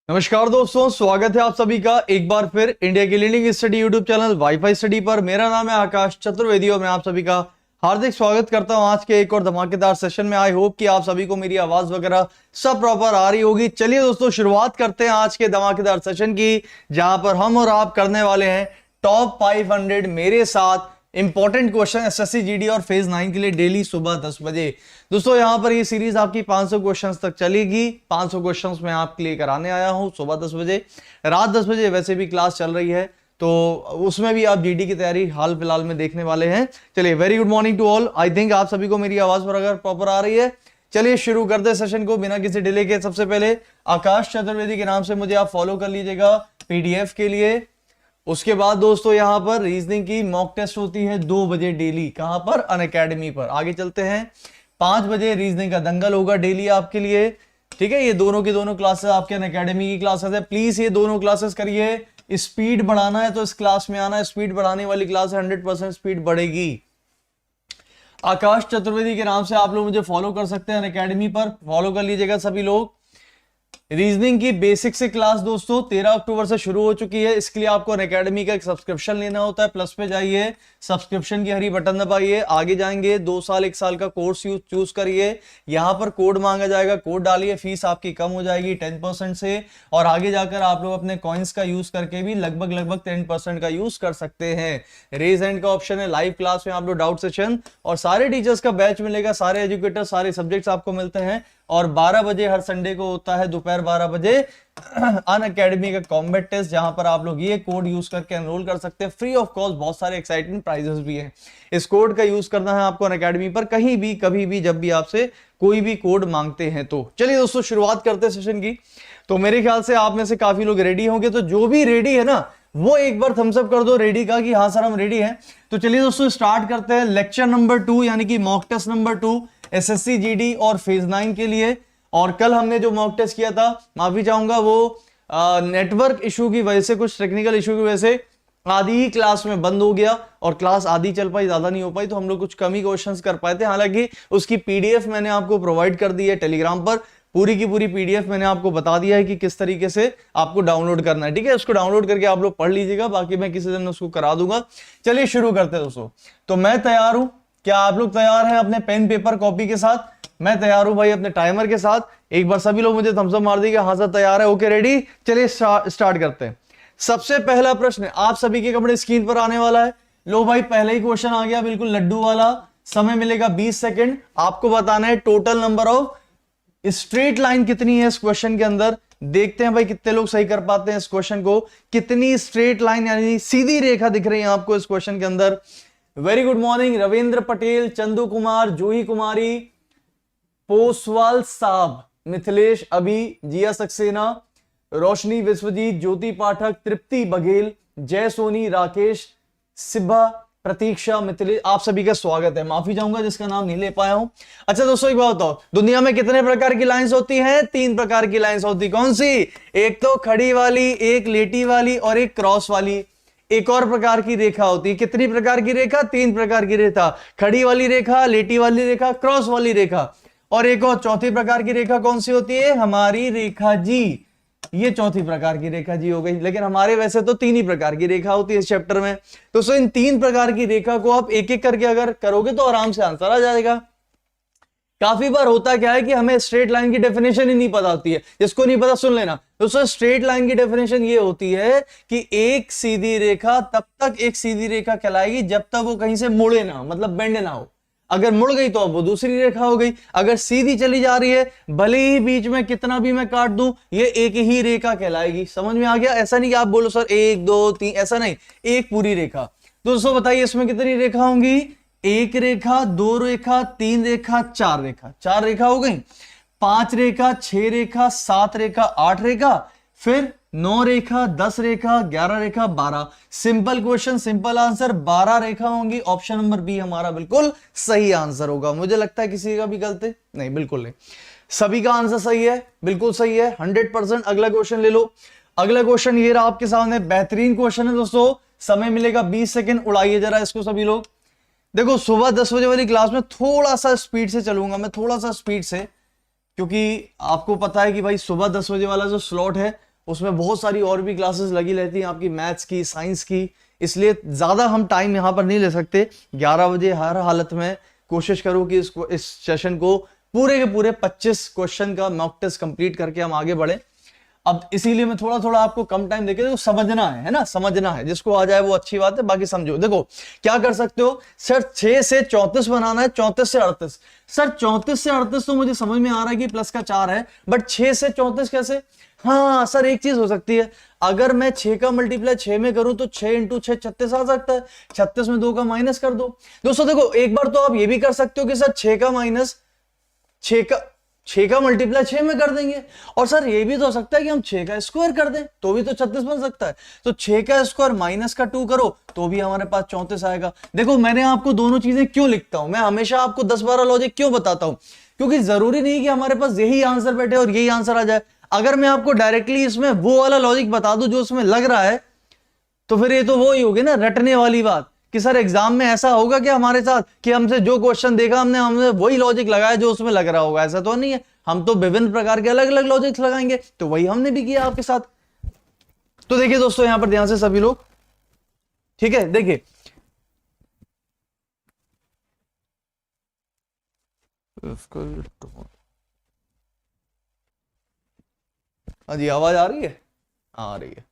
नमस्कार दोस्तों, स्वागत है आप सभी का एक बार फिर इंडिया की leading study YouTube channel wifi study पर। मेरा नाम है आकाश चतुर्वेदी और मैं आप सभी का हार्दिक स्वागत करता हूं आज के एक और धमाकेदार सेशन में। आई होप कि आप सभी को मेरी आवाज वगैरह सब प्रॉपर आ रही होगी। चलिए दोस्तों, शुरुआत करते हैं आज के धमाकेदार सेशन की, जहां पर हम और आप करने वाले हैं टॉप 500 मेरे साथ इंपॉर्टेंट क्वेश्चन एसएससी जीडी और फेज 9 के लिए डेली सुबह 10 बजे। दोस्तों यहां पर ये सीरीज आपकी 500 क्वेश्चंस तक चलेगी। 500 क्वेश्चंस मैं आपके लिए कराने आया हूं सुबह 10 बजे। रात 10 बजे वैसे भी क्लास चल रही है, तो उसमें भी आप जीडी की तैयारी हाल फिलहाल में देखने वाले हैं। चलिए, very good morning to all. I think आप सभी को मेरी आवाज पर अगर प्रॉपर आ रही है। चलिए शुरू करते सेशन को बिना किसी डिले के। सबसे पहले आकाश चतुर्वेदी के नाम से मुझे आप फॉलो कर लीजिएगा पीडीएफ के लिए। उसके बाद दोस्तों यहां पर रीजनिंग की मॉक टेस्ट होती है 2 बजे डेली। कहां पर? अनअकैडमी पर। आगे चलते हैं, 5 बजे रीजनिंग का दंगल होगा डेली आपके लिए। ठीक है, ये दोनों की दोनों क्लासेस आपके अनअकैडमी की क्लासेस है। प्लीज ये दोनों क्लासेस करिए। स्पीड बढ़ाना है तो इस क्लास में आना। स्पीड बढ़ाने वाली क्लास है, 100% स्पीड बढ़ेगी। आकाश चतुर्वेदी के नाम से आप लोग मुझे फॉलो कर सकते हैं अनअकैडमी पर। फॉलो कर लीजिएगा सभी लोग। रीजनिंग की बेसिक से क्लास दोस्तों 13 अक्टूबर से शुरू हो चुकी है। इसके लिए आपको अनअकैडमी का एक सब्सक्रिप्शन लेना होता है। प्लस पे जाइए, सब्सक्रिप्शन की हरी बटन दबाइए, आगे जाएंगे 2 साल 1 साल का कोर्स चूज करिए। यहां पर कोड मांगा जाएगा, कोड डालिए, फीस आपकी कम हो जाएगी 10% से। और आगे जाकर आप लोग अपने कॉइन्स का यूज करके भी लगभग 10% का यूज कर सकते हैं। रेज हैंड का ऑप्शन है। लाइव क्लास में आप लोग डाउट सेशन और सारे टीचर्स का बैच मिलेगा। सारे एजुकेटर, सारे सब्जेक्ट्स आपको मिलते हैं। और 12 बजे हर संडे को होता है दोपहर 12 बजे अनअकैडमी का कॉम्बैट टेस्ट, जहां पर आप लोग ये कोड यूज करके एनरोल कर सकते हैं फ्री ऑफ कॉस्ट। बहुत सारे एक्साइटिंग प्राइजेस भी हैं। इस कोड का यूज करना है आपको अनअकैडमी पर, कहीं भी कभी भी जब भी आपसे कोई भी कोड मांगते हैं तो। चलिए दोस्तों, शुरुआत करते हैं सेशन की। तो मेरे ख्याल से आप में से काफी लोग रेडी होंगे, तो जो भी रेडी है ना वो एक बार थम्स अप कर दो रेडी का कि हाँ सर हम रेडी हैं। तो चलिए दोस्तों, स्टार्ट करते हैं लेक्चर नंबर 2 यानी कि mock test number 2 SSC GD और फेज 9 के लिए। और कल हमने जो मॉक टेस्ट किया था, माफी चाहूंगा, वो नेटवर्क इशू की वजह से, कुछ टेक्निकल इशू की वजह से आधी ही क्लास में बंद हो गया और क्लास आधी चल पाई, ज्यादा नहीं हो पाई। तो हम लोग कुछ कम ही क्वेश्चंस कर पाए थे। हालांकि उसकी पीडीएफ मैंने आपको प्रोवाइड कर दी है टेलीग्राम पर। पूरी की पूरी पीडीएफ मैंने आपको बता दिया है कि किस तरीके से आपको डाउनलोड करना है। ठीक है, उसको डाउनलोड करके आप लोग पढ़ लीजिएगा, बाकी मैं किसी दिन उसको करा दूंगा। चलिए शुरू करते हैं दोस्तों। तो मैं तैयार हूं, क्या आप लोग तैयार हैं अपने पेन पेपर कॉपी के साथ? मैं तैयार हूं भाई अपने टाइमर के साथ। एक बार सभी लोग मुझे थम्स अप मार दीजिए, हाँ सर तैयार है, ओके रेडी। चलिए स्टार्ट करते हैं। सबसे पहला प्रश्न आप सभी के कपड़े स्क्रीन पर आने वाला है। लो भाई, पहले ही क्वेश्चन आ गया, बिल्कुल लड्डू वाला। समय मिलेगा 20 सेकंड। आपको बताना है total number of straight line कितनी है इस क्वेश्चन के अंदर। देखते हैं भाई कितने लोग सही कर पाते हैं इस क्वेश्चन को। कितनी स्ट्रेट लाइन यानी सीधी रेखा दिख रही है आपको इस क्वेश्चन के अंदर। Very good morning Ravindra Patel, Chandu Kumar, Juhi Kumari, Poswal साहब, मिथिलेश अभी, जिया सक्सेना, रोशनी विश्वजीत, ज्योति पाठक, तृप्ति बघेल, जय सोनी, राकेश सिब्बा, प्रतीक्षा, मिथिलेश, आप सभी का स्वागत है। माफी चाहूंगा जिसका नाम नहीं ले पाया हूं। अच्छा दोस्तों, एक बात बताओ, दुनिया में कितने प्रकार की लाइंस होती हैं? 3 प्रकार की लाइंस होती। कौन सी? एक तो खड़ी वाली, एक लेटी वाली और एक क्रॉस वाली। एक और प्रकार की रेखा होती है। कितनी प्रकार की रेखा? 3 प्रकार की रेखा। खड़ी वाली रेखा, लेटी वाली रेखा, क्रॉस वाली रेखा। और एक और चौथी प्रकार की रेखा कौन सी होती है? हमारी रेखा जी। ये चौथी प्रकार की रेखा जी हो गई। लेकिन हमारे वैसे तो 3 ही प्रकार की रेखा होती है इस चैप्टर में। तो इन 3 प्रकार की रेखा को आप एक एक करके अगर करोगे तो आराम से आंसर आ जाएगा। काफी बार होता क्या है कि हमें स्ट्रेट लाइन की डेफिनेशन ही नहीं पता होती है। जिसको नहीं पता सुन लेना। दोस्तों स्ट्रेट लाइन की डेफिनेशन ये होती है कि एक सीधी रेखा तब तक एक सीधी रेखा कहलाएगी जब तक वो कहीं से मुड़े ना, मतलब बेंड ना हो। अगर मुड़ गई तो अब वो दूसरी रेखा हो गई। अगर सीधी चली जा रही है, भले ही बीच में कितना भी मैं काट दूं, ये एक ही रेखा कहलाएगी। समझ में आ गया? ऐसा नहीं कि आप बोलो सर 1 2 3, ऐसा नहीं, एक पूरी रेखा। दोस्तों बताइए इसमें कितनी रेखा होंगी? 1 रेखा, 2 रेखा, 3 रेखा, 4 रेखा। 4 रेखा हो गई। 5 रेखा, 6 रेखा, 7 रेखा, 8 रेखा, फिर 9 रेखा, 10 रेखा, 11 रेखा, 12। सिंपल क्वेश्चन, सिंपल आंसर, 12 रेखा होंगी। ऑप्शन नंबर बी हमारा बिल्कुल सही आंसर होगा। मुझे लगता है किसी का भी गलत नहीं, बिल्कुल नहीं, सभी का आंसर सही है, बिल्कुल सही है, 100%। अगला क्वेश्चन ले लो। अगला क्वेश्चन ये रहा आपके सामने, बेहतरीन क्वेश्चन है दोस्तों। समय मिलेगा 20 सेकंड, उड़ाइए जरा इसको सभी लोग। देखो सुबह 10 बजे वाली क्लास में थोड़ा सा स्पीड से चलूंगा मैं, थोड़ा सा स्पीड से, क्योंकि आपको पता है कि भाई सुबह 10 बजे वाला जो स्लॉट है उसमें बहुत सारी और भी क्लासेस लगी रहती हैं आपकी, मैथ्स की, साइंस की, इसलिए ज्यादा हम टाइम यहाँ पर नहीं ले सकते। 11 बजे हर हालत में कोशिश करो कि इस सेशन को पूरे के पूरे 25 क्वेश्चन का मॉक टेस्ट कंप्लीट करके हम आगे बढ़े। अब इसीलिए मैं थोड़ा थोड़ा आपको कम टाइम देके, देखो समझना है ना, समझना है, जिसको आ जाए वो अच्छी बात है, बाकी समझो। देखो क्या कर सकते हो सर, 6 से 34 बनाना है, 34 से 38। सर 34 से 38 तो मुझे समझ में आ रहा है कि प्लस का 4 है, बट 6 से 34 कैसे? हाँ सर एक चीज हो सकती है, अगर मैं 6 का मल्टीप्लाई 6 में करूं तो 6 इंटू 6 36 आ सकता है, 36 में 2 का माइनस कर दो। दोस्तों देखो एक बार तो आप ये भी कर सकते हो कि सर 6 का माइनस 6 का मल्टीप्लाई 6 में कर देंगे, और सर ये भी तो हो सकता है कि हम 6 का स्क्वायर कर दें तो भी तो 36 बन सकता है। तो 6 का स्क्वायर माइनस का 2 करो तो भी हमारे पास 34 आएगा। देखो मैंने आपको दोनों चीजें क्यों लिखता हूं, मैं हमेशा आपको 10-12 लॉजिक क्यों बताता हूं, क्योंकि जरूरी नहीं कि हमारे पास यही आंसर बैठे और यही आंसर आ जाए। अगर मैं आपको डायरेक्टली इसमें वो वाला लॉजिक बता दूं जो उसमें लग रहा है, तो फिर ये तो वो ही होगी ना रटने वाली बात, कि सर एग्जाम में ऐसा होगा कि हमारे साथ कि हमसे जो क्वेश्चन देखा हमने वही लॉजिक लगाया जो उसमें लग रहा होगा, ऐसा तो नहीं है। हम तो विभिन्न प्रकार के अलग अलग लॉजिक्स लगाएंगे, तो वही हमने भी किया आपके साथ। तो देखिए दोस्तों यहां पर ध्यान से सभी लोग, ठीक है, देखिए हाँ जी आवाज आ रही है, आ रही है।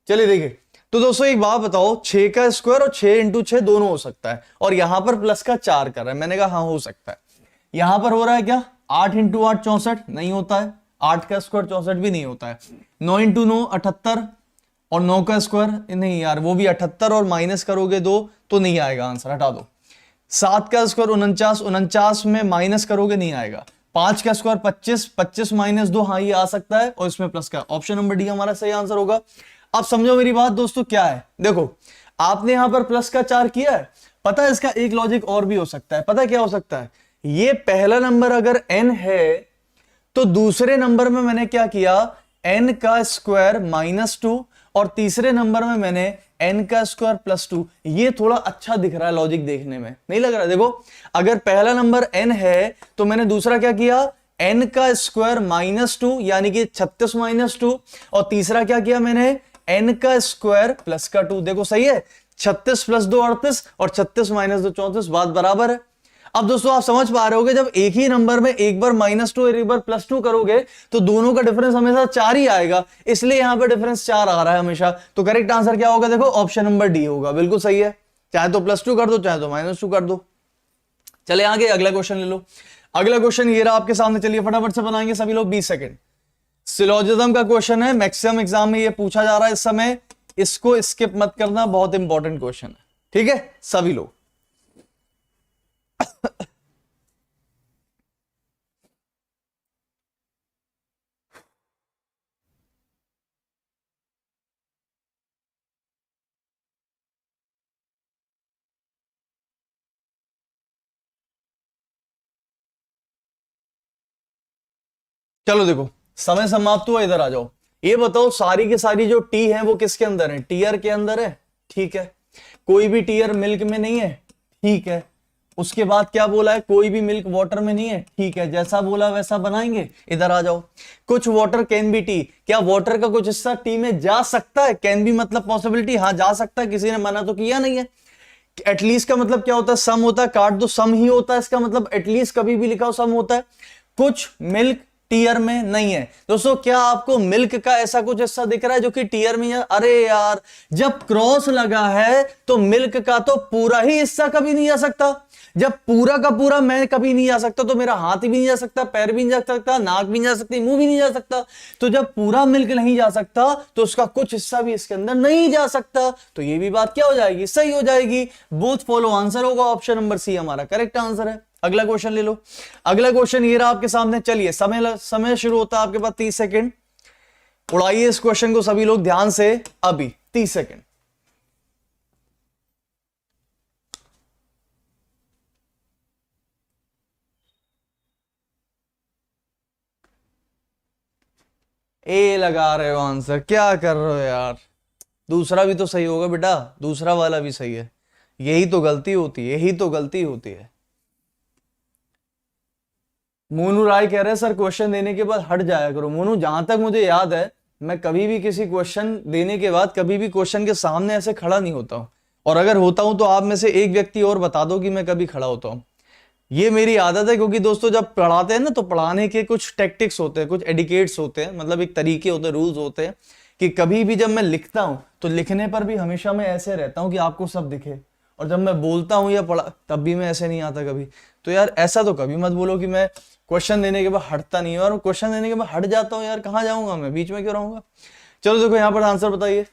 चलिए देखिए, तो दोस्तों एक बात बताओ, 6 का स्क्वायर और 6 इंटू 6 दोनों हो सकता है, और यहां पर प्लस का 4 कर रहा है, मैंने कहा हाँ हो सकता है। यहां पर हो रहा है क्या 8 इंटू 8 64 नहीं होता है, 8 का स्क्वायर 64 भी नहीं होता है, 9 इंटू 9 78, और 9 का स्क्वायर नहीं यार वो भी 78, और माइनस करोगे 2 तो नहीं आएगा आंसर, हटा दो। 7 का स्क्वायर 49, 49 में माइनस करोगे नहीं आएगा। 5 का स्क्वायर 25, 25 माइनस 2, हाँ ये आ सकता है, और इसमें प्लस का, ऑप्शन नंबर डी हमारा सही आंसर होगा। अब समझो मेरी बात दोस्तों क्या है, देखो आपने यहां पर प्लस का 4 किया है, पता है इसका एक लॉजिक और भी हो सकता है, पता है क्या हो सकता है, ये पहला नंबर अगर n है तो दूसरे नंबर में मैंने क्या किया, n का स्क्वायर -2, और तीसरे नंबर में मैंने n का स्क्वायर +2। ये थोड़ा अच्छा दिख रहा है लॉजिक देखने में, नहीं लग रहा? देखो अगर पहला नंबर n है तो मैंने दूसरा क्या किया, n का स्क्वायर -2 यानी कि 36 - 2, और तीसरा क्या किया मैंने, n का स्क्वायर +2। देखो सही है, 36 + 2 38, और 36 - 2 34, बात बराबर है। अब दोस्तों आप समझ पा रहे होगे, जब एक ही नंबर में एक बार -2 और एक बार +2 करोगे तो दोनों का डिफरेंस हमेशा 4 ही आएगा, इसलिए यहां पे डिफरेंस 4 आ रहा है हमेशा। तो करेक्ट आंसर क्या होगा, देखो ऑप्शन नंबर डी होगा, बिल्कुल सही है। चाहे तो +2 कर दो, चाहे तो -2 कर दो। चले आगे अगला क्वेश्चन ले लो। अगला क्वेश्चन ये रहा आपके सामने, चलिए फटाफट से बनाएंगे सभी लोग, 20 सेकंड। सिलोजिज्म का क्वेश्चन है, मैक्सिमम एग्जाम में ये पूछा जा रहा है इस समय, इसको स्किप मत करना, बहुत इंपॉर्टेंट क्वेश्चन है, ठीक है सभी लोग। चलो देखो समय समाप्त हुआ, इधर आ जाओ। ये बताओ सारी की सारी जो टी है वो किसके अंदर है, टीयर के अंदर है, ठीक है। कोई भी टीयर मिल्क में नहीं है, ठीक है। उसके बाद क्या बोला है, कोई भी मिल्क वाटर में नहीं है, ठीक है। जैसा बोला वैसा बनाएंगे, इधर आ जाओ। कुछ वाटर कैन बी टी, क्या वाटर का कुछ हिस्सा टी में जा सकता है, कैन बी मतलब पॉसिबिलिटी, हाँ जा सकता है, किसी ने मना तो किया नहीं है। एटलीस्ट का मतलब क्या होता है, सम होता है, काट दो सम ही होता है, इसका मतलब एटलीस्ट कभी भी लिखा हो सम होता है। कुछ मिल्क टीयर में नहीं है। दोस्तों क्या आपको मिल्क का ऐसा कुछ हिस्सा दिख रहा है जो कि टीयर में है? अरे यार जब क्रॉस लगा है तो मिल्क का तो पूरा ही हिस्सा कभी नहीं आ सकता। जब पूरा का पूरा मैं कभी नहीं जा सकता तो मेरा हाथ भी नहीं जा सकता, पैर भी नहीं जा सकता, नाक भी नहीं जा सकती, मुंह भी नहीं जा सकता। तो जब पूरा मिल्क नहीं जा सकता तो उसका कुछ हिस्सा भी इसके अंदर नहीं जा सकता। तो ये भी बात क्या हो जाएगी, सही हो जाएगी। बोथ फॉलो आंसर होगा, ऑप्शन नंबर सी हमारा करेक्ट आंसर है। अगला क्वेश्चन ले लो। अगला क्वेश्चन ये रहा आपके सामने। चलिए समय शुरू होता है आपके पास 30 सेकंड। उड़ाइए इस क्वेश्चन को सभी लोग ध्यान से, अभी 30 सेकंड। ए लगा रहे हो आंसर, क्या कर रहे हो यार। दूसरा भी तो सही होगा बेटा, दूसरा वाला भी सही है। यही तो गलती होती है, यही तो गलती होती है। मोनू राय कह रहे हैं सर क्वेश्चन देने के बाद हट जाया करो। मोनू जहां तक मुझे याद है मैं कभी भी किसी क्वेश्चन देने के बाद कभी भी क्वेश्चन के सामने ऐसे खड़ा नहीं होता हूं, और अगर होता हूं तो आप में से एक व्यक्ति और बता दो कि मैं कभी खड़ा होता हूं। ये मेरी आदत है, क्योंकि दोस्तों जब पढ़ाते हैं ना तो पढ़ाने के कुछ टेक्टिक्स होते हैं, कुछ एडिकेट्स होते हैं, मतलब एक तरीके होते हैं, रूल्स होते हैं कि कभी भी जब मैं लिखता हूं तो लिखने पर भी हमेशा मैं ऐसे रहता हूं कि आपको सब दिखे, और जब मैं बोलता हूं या पढ़ा तब भी मैं ऐसे नहीं आता कभी। तो यार ऐसा तो कभी मत बोलो कि मैं क्वेश्चन देने के बाद हटता नहीं हूं, और क्वेश्चन देने के बाद हट जाता हूं, यार कहां जाऊंगा मैं, बीच में क्यों रहूंगा। चलो देखो यहाँ पर आंसर बताइए।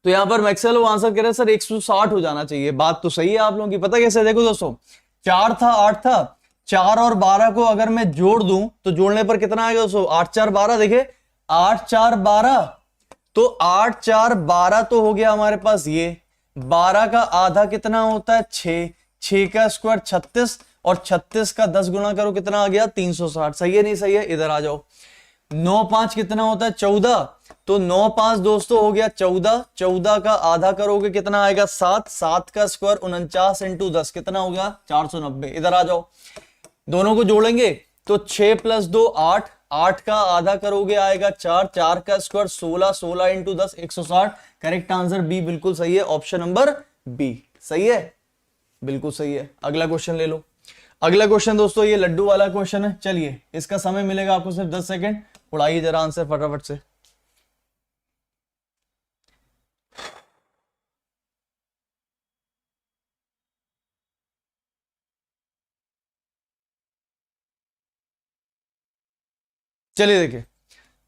तो यहाँ पर मैक्सवेल वो आंसर कह रहे हैं सर 160 हो जाना चाहिए। बात तो सही है आप लोगों की। पता कैसे, देखो दोस्तों 4 था 8 था, 4 और 12 को अगर मैं जोड़ दूं तो जोड़ने पर कितना आएगा दोस्तों, 8 4 12। देखिए 8 4 12, तो 8 4 12 तो हो गया हमारे पास ये। 12 का आधा कितना होता है 6, 6 का स्क्वायर 36, और 36 का 10 गुना करो कितना आ गया 360। सही है नहीं सही है, इधर आ जाओ। 9 5 कितना होता है 14, तो 9 5 दोस्तों हो गया 14, 14 का आधा करोगे कितना आएगा 7, 7 का स्क्वायर 49 इंटू 10 कितना हो गया 490। इधर आ जाओ, दोनों को जोड़ेंगे तो 6 + 2 8, 8 का आधा करोगे आएगा 4, 4 का square 16, 16 into 10 160। Correct answer B बिल्कुल सही है, ऑप्शन नंबर बी सही है, बिल्कुल सही है। अगला क्वेश्चन ले लो। अगला क्वेश्चन दोस्तों ये लड्डू वाला क्वेश्चन है। चलिए इसका समय मिलेगा आपको सिर्फ 10 सेकंड, उड़ाइए जरा आंसर फटाफट से। चलिए देखिए,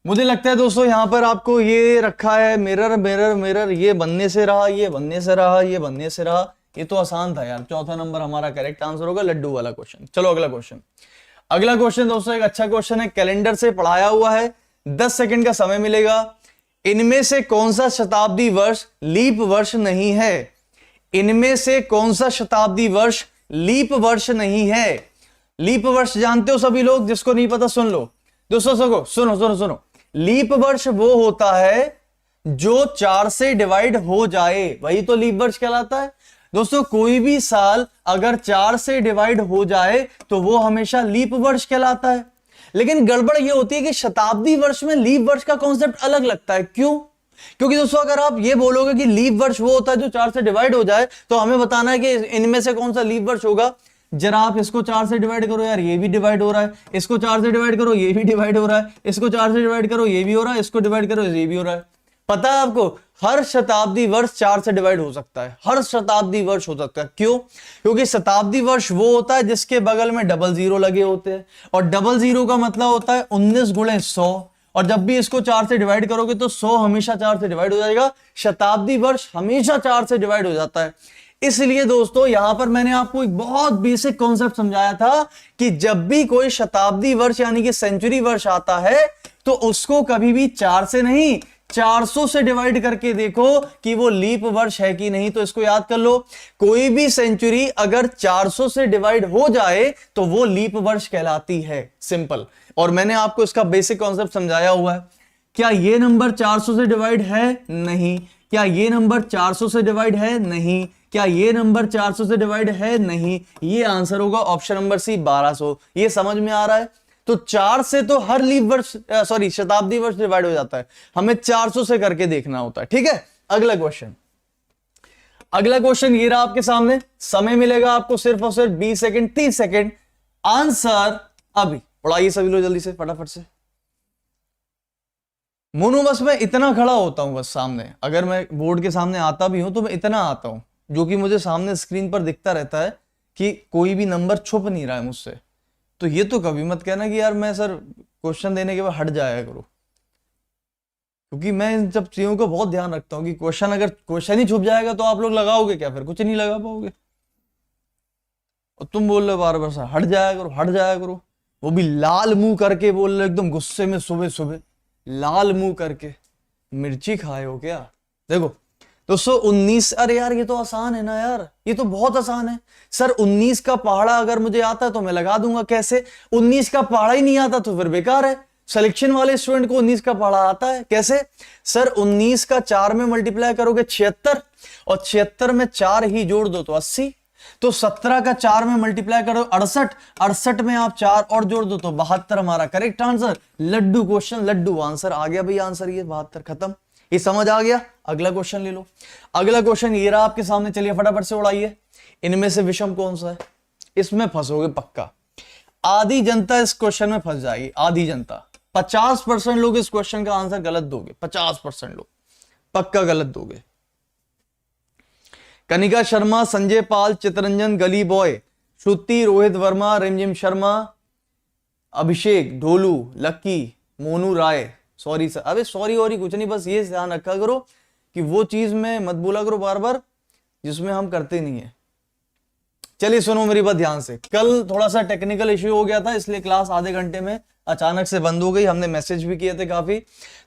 मुझे लगता है दोस्तों यहां पर आपको ये रखा है मिरर मिरर मिरर, ये बनने से रहा, ये बनने से रहा, ये बनने से रहा। ये तो आसान था यार, चौथा नंबर हमारा करेक्ट आंसर होगा, लड्डू वाला क्वेश्चन। चलो अगला क्वेश्चन। अगला क्वेश्चन दोस्तों एक अच्छा क्वेश्चन है, कैलेंडर से पढ़ाया हुआ है, 10 सेकंड का समय मिलेगा। इनमें से कौन सा शताब्दी वर्ष लीप वर्ष नहीं है? इनमें से कौन सा शताब्दी वर्ष लीप वर्ष नहीं है? लीप वर्ष जानते हो सभी लोग, जिसको नहीं पता सुन लो दोस्तों, सुनो सुनो सुनो सुनो। लीप वर्ष वो होता है जो 4 से डिवाइड हो जाए, वही तो लीप वर्ष कहलाता है दोस्तों। कोई भी साल अगर 4 से डिवाइड हो जाए तो वो हमेशा लीप वर्ष कहलाता है। लेकिन गड़बड़ ये होती है कि शताब्दी वर्ष में लीप वर्ष का कॉन्सेप्ट अलग लगता है। क्यों? क्योंकि दोस्तों अगर आप ये बोलोगे कि लीप वर्ष वो होता है जो 4 से डिवाइड हो जाए, तो हमें बताना है कि इनमें से कौन सा लीप वर्ष होगा। जरा आप इसको 4 से डिवाइड करो यार, ये भी डिवाइड हो रहा है, इसको 4 से डिवाइड करो ये भी डिवाइड हो रहा है, इसको 4 से डिवाइड करो ये भी हो रहा है, इसको डिवाइड करो ये भी हो रहा है। पता है आपको, हर शताब्दी वर्ष 4 से डिवाइड हो सकता है, हर शताब्दी वर्ष हो सकता है। क्यों? क्योंकि शताब्दी वर्ष वो होता है जिसके बगल में डबल जीरो लगे होते हैं, और डबल जीरो का मतलब होता है 19 × 100, और जब भी इसको 4 से डिवाइड करोगे तो 100 हमेशा 4 से डिवाइड हो जाएगा। शताब्दी वर्ष हमेशा 4 से डिवाइड हो जाता है। इसलिए दोस्तों यहां पर मैंने आपको एक बहुत बेसिक कॉन्सेप्ट समझाया था कि जब भी कोई शताब्दी वर्ष यानी कि सेंचुरी वर्ष आता है तो उसको कभी भी 4 से नहीं 400 से डिवाइड करके देखो कि वो लीप वर्ष है कि नहीं। तो इसको याद कर लो, कोई भी सेंचुरी अगर 400 से डिवाइड हो जाए तो वो लीप वर्ष कहलाती है। सिंपल। और मैंने आपको इसका बेसिक कॉन्सेप्ट समझाया हुआ है। क्या ये नंबर 400 से डिवाइड है? नहीं। क्या ये नंबर 400 से डिवाइड है? नहीं। क्या ये नंबर 400 से डिवाइड है? नहीं। ये आंसर होगा ऑप्शन नंबर सी 1200। ये समझ में आ रहा है? तो 4 से तो हर लीप वर्ष शताब्दी वर्ष डिवाइड हो जाता है, हमें 400 से करके देखना होता है। ठीक है, अगला क्वेश्चन। अगला क्वेश्चन ये रहा आपके सामने। समय मिलेगा आपको सिर्फ और सिर्फ 20 सेकंड 30 सेकंड। आंसर अभी पढ़ाइए सभी लोग जल्दी से फटाफट से। मोनू बस मैं इतना खड़ा होता हूं बस सामने, अगर मैं बोर्ड के सामने आता भी हूं तो मैं इतना आता हूं, जो कि मुझे सामने स्क्रीन पर दिखता रहता है कि कोई भी नंबर छुप नहीं रहा है मुझसे। तो ये तो कभी मत कहना कि यार मैं सर क्वेश्चन देने के बाद हट जाया करो, क्योंकि मैं इन सब चीजों को बहुत ध्यान रखता हूं कि अगर क्वेश्चन ही छुप जाएगा तो आप लोग लगाओगे क्या? फिर कुछ नहीं लगा पाओगे। और तुम बोल रहे हो बार बार सर हट जाया करो हट जाया करो, वो भी लाल मुंह करके बोल रहे एकदम गुस्से में, सुबह सुबह लाल मुंह करके। मिर्ची खाए हो क्या? देखो दोस्तों 19, अरे यार ये तो आसान है ना यार, ये तो बहुत आसान है। सर 19 का पहाड़ा अगर मुझे आता है तो मैं लगा दूंगा। कैसे? 19 का पहाड़ा ही नहीं आता तो फिर बेकार है। सिलेक्शन वाले स्टूडेंट को 19 का पहाड़ा आता है। कैसे? सर 19 का 4 में मल्टीप्लाई करोगे 76, और 76 में 4 ही जोड़ दो तो 80, तो 17 का 4 में मल्टीप्लाई करो 68, 68 में आप 4 और जोड़ दो तो 72 हमारा correct answer. Laddu question, laddu answer आ गया भाई, आंसर ये 72 खत्म। ये समझ आ गया। अगला क्वेश्चन ले लो। अगला क्वेश्चन ये रहा आपके सामने, चलिए फटाफट से उड़ाइए। इनमें से विषम कौन सा है? इसमें फंसोगे पक्का, आधी जनता इस क्वेश्चन में फंस जाएगी, आधी जनता। 50% लोग इस क्वेश्चन का आंसर गलत दोगे, 50% लोग पक्का गलत दोगे। कनिका शर्मा, संजय पाल, चितरंजन, गली बॉय, श्रुति, रोहित वर्मा, रिमझिम शर्मा, अभिषेक, ढोलू, लक्की, मोनू राय। सॉरी सर, अबे सॉरी और ही कुछ नहीं, बस ये ध्यान रखा करो कि वो चीज में मत बोला करो बार बार जिसमें हम करते नहीं है। चलिए सुनो मेरी बात ध्यान से। कल थोड़ा सा टेक्निकल इश्यू हो गया था, इसलिए क्लास आधे घंटे में अचानक से बंद हो गई। हमने मैसेज भी किए थे काफी।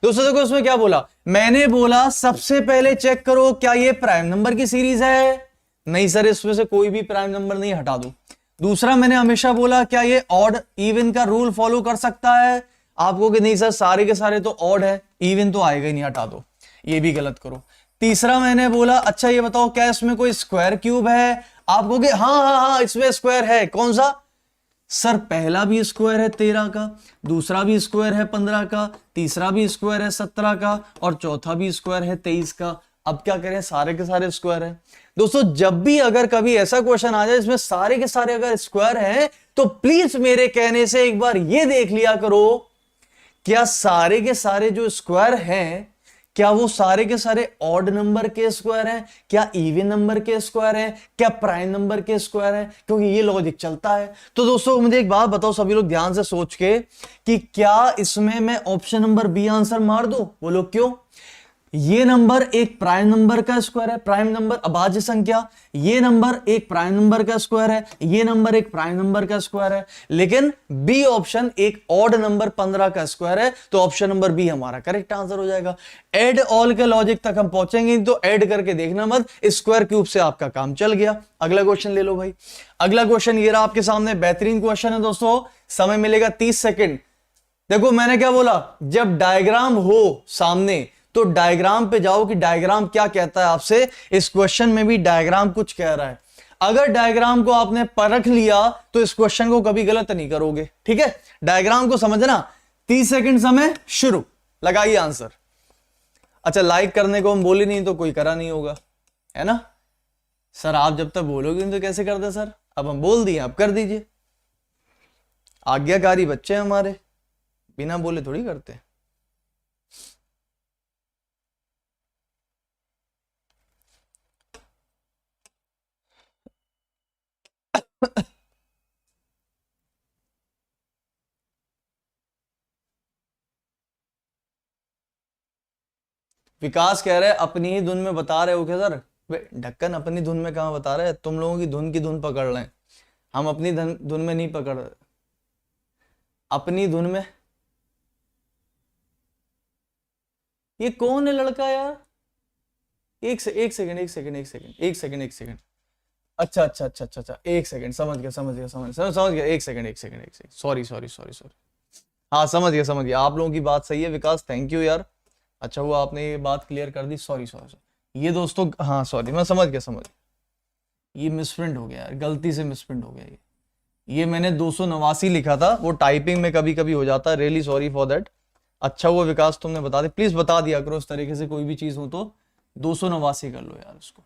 दोस्तों देखो उसमें क्या बोला, मैंने बोला सबसे पहले चेक करो क्या ये प्राइम नंबर की सीरीज है। नहीं सर, इसमें से कोई भी प्राइम नंबर नहीं, हटा दो। दूसरा मैंने हमेशा बोला क्या ये ऑड इवन का रूल फॉलो कर सकता है। आपको कि नहीं सर सारे के सारे तो ऑड है, इवन तो आएगा ही नहीं, हटा दो, ये भी गलत करो। तीसरा मैंने बोला अच्छा ये बताओ क्या इसमें कोई स्क्वायर क्यूब है। आप कहोगे हाँ हाँ हाँ इसमें स्क्वायर है। कौन सा सर? पहला भी स्क्वायर है 13 का, दूसरा भी स्क्वायर है 15 का, तीसरा भी स्क्वायर है 17 का और चौथा भी स्क्वायर है 23 का। अब क्या करें, सारे के सारे स्क्वायर है। दोस्तों जब भी अगर कभी ऐसा क्वेश्चन आ जाए इसमें सारे के सारे अगर स्क्वायर हैं तो प्लीज मेरे कहने से एक बार ये देख लिया करो क्या सारे के सारे जो स्क्वायर हैं क्या वो सारे के सारे ऑड नंबर के स्क्वायर हैं, क्या इवन नंबर के स्क्वायर हैं, क्या प्राइम नंबर के स्क्वायर हैं, क्योंकि ये लॉजिक चलता है। तो दोस्तों मुझे एक बात बताओ सभी लोग ध्यान से सोच के कि क्या इसमें मैं ऑप्शन नंबर बी आंसर मार दूं? बोलो क्यों? ये नंबर एक प्राइम नंबर का स्क्वायर है, प्राइम नंबर अभाज्य संख्या। ये नंबर एक प्राइम नंबर का स्क्वायर है, ये नंबर एक प्राइम नंबर का स्क्वायर है। लेकिन बी ऑप्शन एक ऑड नंबर 15 का स्क्वायर है, तो ऑप्शन नंबर बी हमारा करेक्ट आंसर हो जाएगा। एड ऑल के लॉजिक तक हम पहुंचेंगे तो ऐड करके देखना मत, स्क्वायर क्यूब से आपका काम चल गया। अगला क्वेश्चन ले लो भाई। अगला क्वेश्चन ये रहा आपके सामने, बेहतरीन क्वेश्चन है दोस्तों, समय मिलेगा 30 सेकेंड। देखो मैंने क्या बोला, जब डायग्राम हो सामने तो डायग्राम पे जाओ कि डायग्राम क्या कहता है आपसे। इस क्वेश्चन में भी डायग्राम कुछ कह रहा है। अगर डायग्राम को आपने परख लिया तो इस क्वेश्चन को कभी गलत नहीं करोगे, ठीक है। डायग्राम को समझना। 30 सेकंड समय शुरू, लगाइए आंसर। अच्छा लाइक करने को हम बोले नहीं तो कोई करा नहीं होगा, है ना सर? आप जब तक बोलोगे नहीं तो कैसे करते सर? अब हम बोल दिए, आप कर दीजिए। आज्ञाकारी बच्चे हमारे, बिना बोले थोड़ी करते। विकास कह रहे हैं अपनी ही धुन में बता रहे हो क्या सर? ढक्कन अपनी धुन में कहां बता रहे हैं, तुम लोगों की धुन पकड़ रहे हैं, हम अपनी धुन में नहीं पकड़ रहे। अपनी धुन में ये कौन है लड़का यार? एक सेकंड। अच्छा, एक सेकंड, समझ गया। एक सेकंड। सॉरी। हाँ समझ गया। आप लोगों की बात सही है विकास, थैंक यू यार। अच्छा हुआ आपने ये बात क्लियर कर दी। सॉरी। ये दोस्तों हाँ सॉरी, मैं समझ गया। ये मिसप्रिंट हो गया यार, गलती से मिसप्रिंट हो गया। ये मैंने 289 लिखा था, वो टाइपिंग में कभी कभी हो जाता है, रियली सॉरी फॉर दैट। अच्छा हुआ विकास तुमने बता दी, प्लीज बता दिया करो इस तरीके से कोई भी चीज हो तो 289 कर लो यार उसको,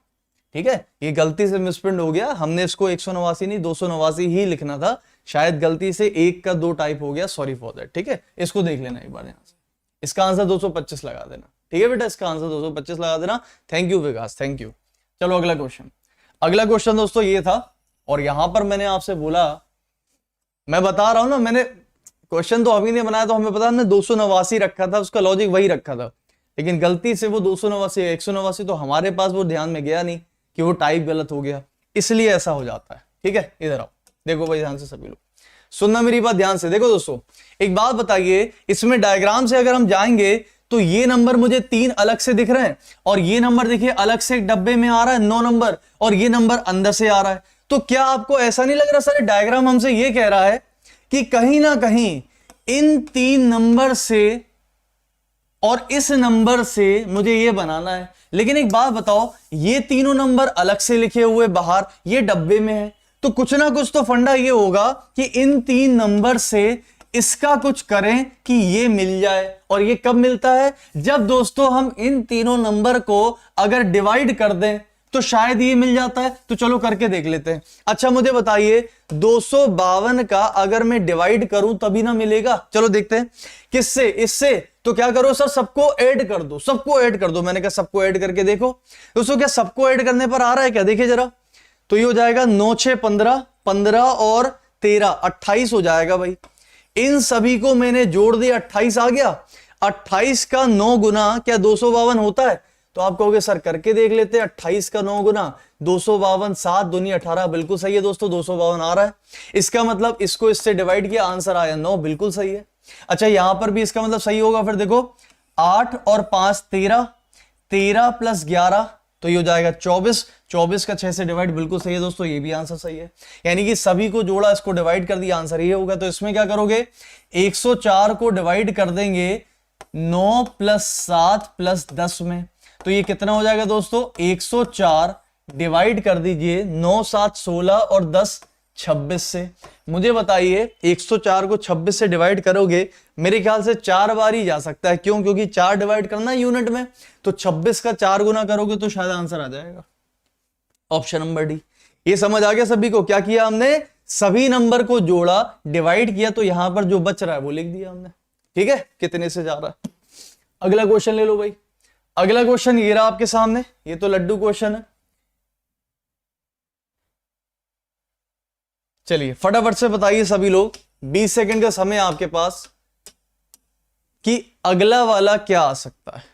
ठीक है। ये गलती से मिसप्रिंट हो गया, हमने इसको 189 नहीं 289 ही लिखना था, शायद गलती से एक का 2 टाइप हो गया, सॉरी फॉर दैट, ठीक है। इसको देख लेना एक बार यहाँ से। इसका आंसर 225 लगा देना, ठीक है बेटा, इसका आंसर 225 लगा देना। Thank you Vikas, thank you. चलो अगला क्वेश्चन दोस्तों ये था, और यहां पर मैंने आपसे बोला, मैं बता रहा हूं ना, मैंने क्वेश्चन तो अभी नहीं बनाया, तो हमें पता हमने 289 रखा था, उसका लॉजिक वही रखा था, लेकिन गलती से वो 289 189 तो हमारे पास वो ध्यान में गया नहीं कि वो टाइप गलत हो गया, इसलिए ऐसा हो जाता है, ठीक है। इधर आओ, देखो भाई ध्यान से सभी लोग सुनना मेरी बात ध्यान से। देखो दोस्तों एक बात बताइए, इसमें डायग्राम से अगर हम जाएंगे तो ये नंबर मुझे 3 अलग से दिख रहे हैं, और ये नंबर देखिए अलग से एक डब्बे में आ रहा है 9 नंबर, और ये नंबर अंदर से आ रहा है। तो क्या आपको ऐसा नहीं लग रहा सर डायग्राम हमसे ये कह रहा है कि कहीं ना कहीं इन 3 नंबर से और इस नंबर से मुझे ये बनाना है। लेकिन एक बात बताओ, ये तीनों नंबर अलग से लिखे हुए बाहर, ये डब्बे में है, तो कुछ ना कुछ तो फंडा ये होगा कि इन तीन नंबर से इसका कुछ करें कि ये मिल जाए। और ये कब मिलता है? जब दोस्तों हम इन तीनों नंबर को अगर डिवाइड कर दें तो शायद ये मिल जाता है। तो चलो करके देख लेते हैं। अच्छा मुझे बताइए, 252 का अगर मैं डिवाइड करूं तभी ना मिलेगा। चलो देखते हैं किससे, इससे। तो क्या करो सर, सबको ऐड कर दो, सबको ऐड कर दो। मैंने कहा सबको ऐड करके देखो दोस्तों, क्या सबको ऐड करने पर आ रहा है क्या? देखिए जरा, तो ये हो जाएगा 9 6 15, 15 और 13 28 हो जाएगा भाई। इन सभी को मैंने जोड़ दिया, 28 आ गया। 28 का 9 गुना क्या 252 होता है? तो आप कहोगे सर करके देख लेते हैं। 28 का 9 गुना 252, 7 दूनी 18, बिल्कुल सही है दोस्तों, 252 आ रहा है। इसका मतलब इसको इससे डिवाइड किया, आंसर आया 9, बिल्कुल सही है। अच्छा यहां पर भी इसका मतलब सही होगा। फिर देखो 8 और 5 13, 13 प्लस 11 तो ये हो जाएगा 24, 24 का 6 से डिवाइड, बिल्कुल सही है दोस्तों, ये भी आंसर सही है। यानी कि सभी को जोड़ा, इसको डिवाइड कर दिया, आंसर ये होगा। तो इसमें क्या करोगे, 104 को डिवाइड कर देंगे 9 प्लस 7 प्लस 10 में, तो ये कितना हो जाएगा दोस्तों, 104 डिवाइड कर दीजिए 9 7 16 और 10 26 से। मुझे बताइए 104 को 26 से डिवाइड करोगे, मेरे ख्याल से 4 बार ही जा सकता है। क्यों? क्योंकि 4 डिवाइड करना है यूनिट में, तो 26 का 4 गुना करोगे तो शायद आंसर आ जाएगा ऑप्शन नंबर डी। ये समझ आ गया सभी को? क्या किया हमने, सभी नंबर को जोड़ा, डिवाइड किया, तो यहां पर जो बच रहा है वो लिख दिया हमने। ठीक है, कितने से जा रहा है। अगला क्वेश्चन ले लो भाई। अगला क्वेश्चन ये रहा आपके सामने, ये तो लड्डू क्वेश्चन है। चलिए फटाफट से बताइए सभी लोग, 20 सेकंड का समय आपके पास, कि अगला वाला क्या आ सकता है।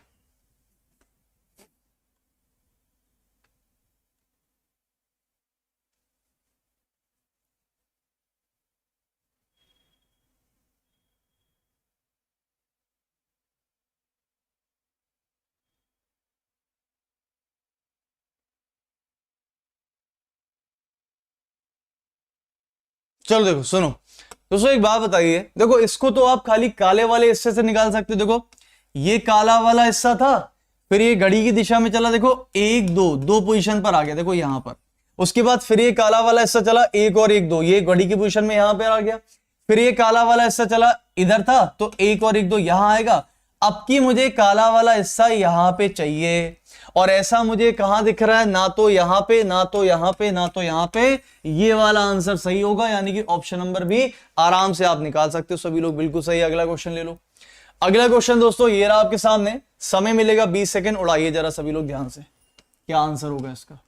चलो देखो सुनो दोस्तों, एक बात बताइए, देखो इसको तो आप खाली काले वाले हिस्से से निकाल सकते हो। देखो ये काला वाला हिस्सा था, फिर ये घड़ी की दिशा में चला, देखो 1 2 2 पोजीशन पर आ गया, देखो यहां पर। उसके बाद फिर ये काला वाला हिस्सा चला 1 और 1 2, ये घड़ी की पोजीशन में यहां पर आ गया। फिर ये काला वाला हिस्सा चला इधर था, तो 1 और 1 2 यहां आएगा। अब की मुझे काला वाला हिस्सा यहां पे चाहिए, और ऐसा मुझे कहां दिख रहा है, ना तो यहां पे, ना तो यहां पे, ना तो यहां पे। ये वाला आंसर सही होगा, यानी कि ऑप्शन नंबर भी आराम से आप निकाल सकते हो। सभी लोग बिल्कुल सही। अगला क्वेश्चन ले लो। अगला क्वेश्चन दोस्तों ये रहा आपके सामने, समय मिलेगा 20 सेकंड, उड़ाइए जरा सभी लोग ध्यान से, क्या आंसर होगा इसका।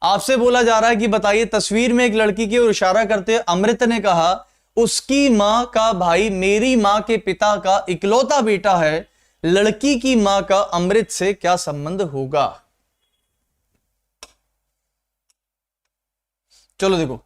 आपसे बोला जा रहा है कि बताइए, तस्वीर में एक लड़की की ओर इशारा करते हुए अमृत ने कहा, उसकी मां का भाई मेरी मां के पिता का इकलौता बेटा है, लड़की की मां का अमृत से क्या संबंध होगा। चलो देखो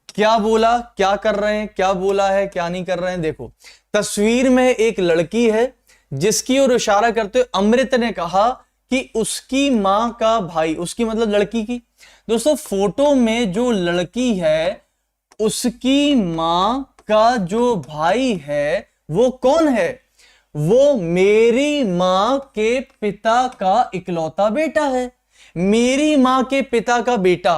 क्या बोला, क्या कर रहे हैं, क्या बोला है, क्या नहीं कर रहे हैं। देखो तस्वीर में एक लड़की है जिसकी ओर इशारा करते हुए अमृत ने कहा कि उसकी मां का भाई, उसकी मतलब लड़की की। दोस्तों फोटो में जो लड़की है उसकी मां का जो भाई है वो कौन है, वो मेरी मां के पिता का इकलौता बेटा है। मेरी मां के पिता का बेटा,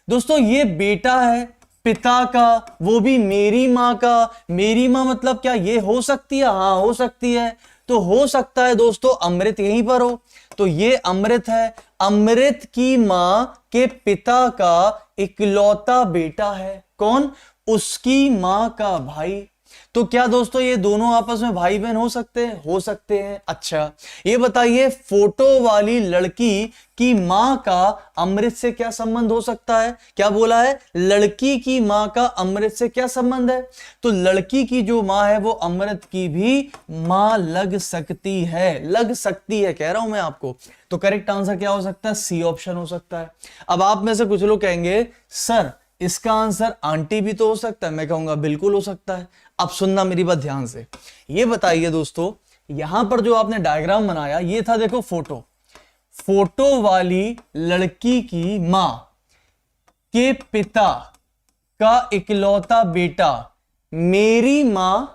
दोस्तों ये बेटा है पिता का, वो भी मेरी मां का। मेरी मां मतलब क्या ये हो सकती है? हाँ हो सकती है। तो हो सकता है दोस्तों अमृत यहीं पर हो, तो ये अमृत है, अमृत की मां के पिता का इकलौता बेटा है। कौन? उसकी मां का भाई। तो क्या दोस्तों ये दोनों आपस में भाई बहन हो सकते हैं? हो सकते हैं। अच्छा ये बताइए, फोटो वाली लड़की की मां का अमृत से क्या संबंध हो सकता है? क्या बोला है? लड़की की मां का अमृत से क्या संबंध है? तो लड़की की जो मां है वो अमृत की भी मां लग सकती है, लग सकती है कह रहा हूं मैं आपको। तो करेक्ट आंसर क्या हो सकता है? सी ऑप्शन हो सकता है। अब आप में से कुछ लोग कहेंगे सर इसका आंसर आंटी भी तो हो सकता है। मैं कहूंगा बिल्कुल हो सकता है। अब सुनना मेरी बात ध्यान से, ये बताइए दोस्तों, यहां पर जो आपने डायग्राम बनाया ये था, देखो फोटो, फोटो वाली लड़की की मां के पिता का इकलौता बेटा, मेरी मां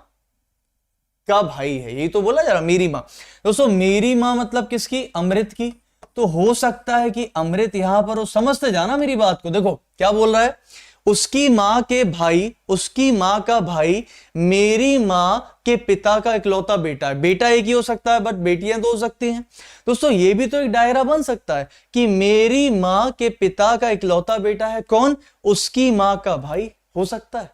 का भाई है, यही तो बोला जरा, मेरी माँ। दोस्तों मेरी माँ मतलब किसकी? अमृत की। तो हो सकता है कि अमृत यहां पर, समझते जाना मेरी बात को, देखो क्या बोल रहा है, उसकी मां के भाई, उसकी मां का भाई मेरी मां के पिता का इकलौता बेटा है। बेटा एक ही हो सकता है, बट बेटियां तो हो सकती हैं। दोस्तों ये भी तो एक दायरा बन सकता है कि मेरी मां के पिता का इकलौता बेटा है कौन? उसकी मां का भाई हो सकता है।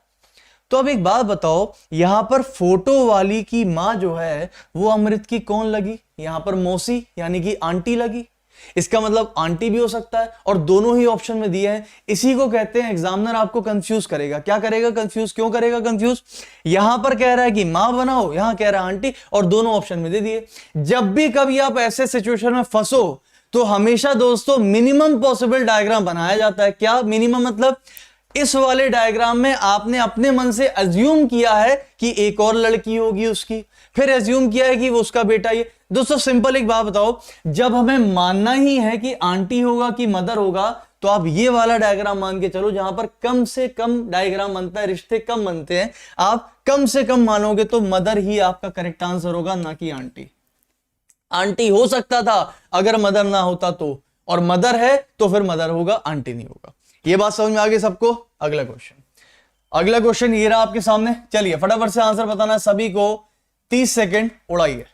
तो अब एक बात बताओ, यहां पर फोटो वाली की मां जो है वो अमृत की कौन लगी? यहां पर मौसी यानी कि आंटी लगी। इसका मतलब आंटी भी हो सकता है, और दोनों ही ऑप्शन में दिए हैं। इसी को कहते हैं एग्जामिनर आपको कंफ्यूज करेगा। क्या करेगा? कंफ्यूज। क्यों करेगा कंफ्यूज? यहां पर कह रहा है कि मां बनाओ, यहां कह रहा है आंटी, और दोनों ऑप्शन में दे दिए। जब भी कभी आप ऐसे सिचुएशन में फंसो तो हमेशा दोस्तों मिनिमम पॉसिबल डायग्राम बनाया जाता है। क्या मिनिमम मतलब? इस वाले डायग्राम में आपने अपने मन से अज्यूम किया है कि एक और लड़की होगी उसकी, फिर अज्यूम किया है कि वो उसका बेटा। ये दोस्तों सिंपल एक बात बताओ, जब हमें मानना ही है कि आंटी होगा कि मदर होगा, तो आप ये वाला डायग्राम मान के चलो, जहां पर कम से कम डायग्राम बनता है, रिश्ते कम बनते हैं, आप कम से कम मानोगे तो मदर ही आपका करेक्ट आंसर होगा, ना कि आंटी। आंटी हो सकता था अगर मदर ना होता तो, और मदर है तो फिर मदर होगा, आंटी नहीं होगा। ये बात समझ में आ गई सबको? अगला क्वेश्चन, अगला क्वेश्चन ये रहा आपके सामने। चलिए फटाफट से आंसर बताना है सभी को। 30 सेकंड उड़ाइए,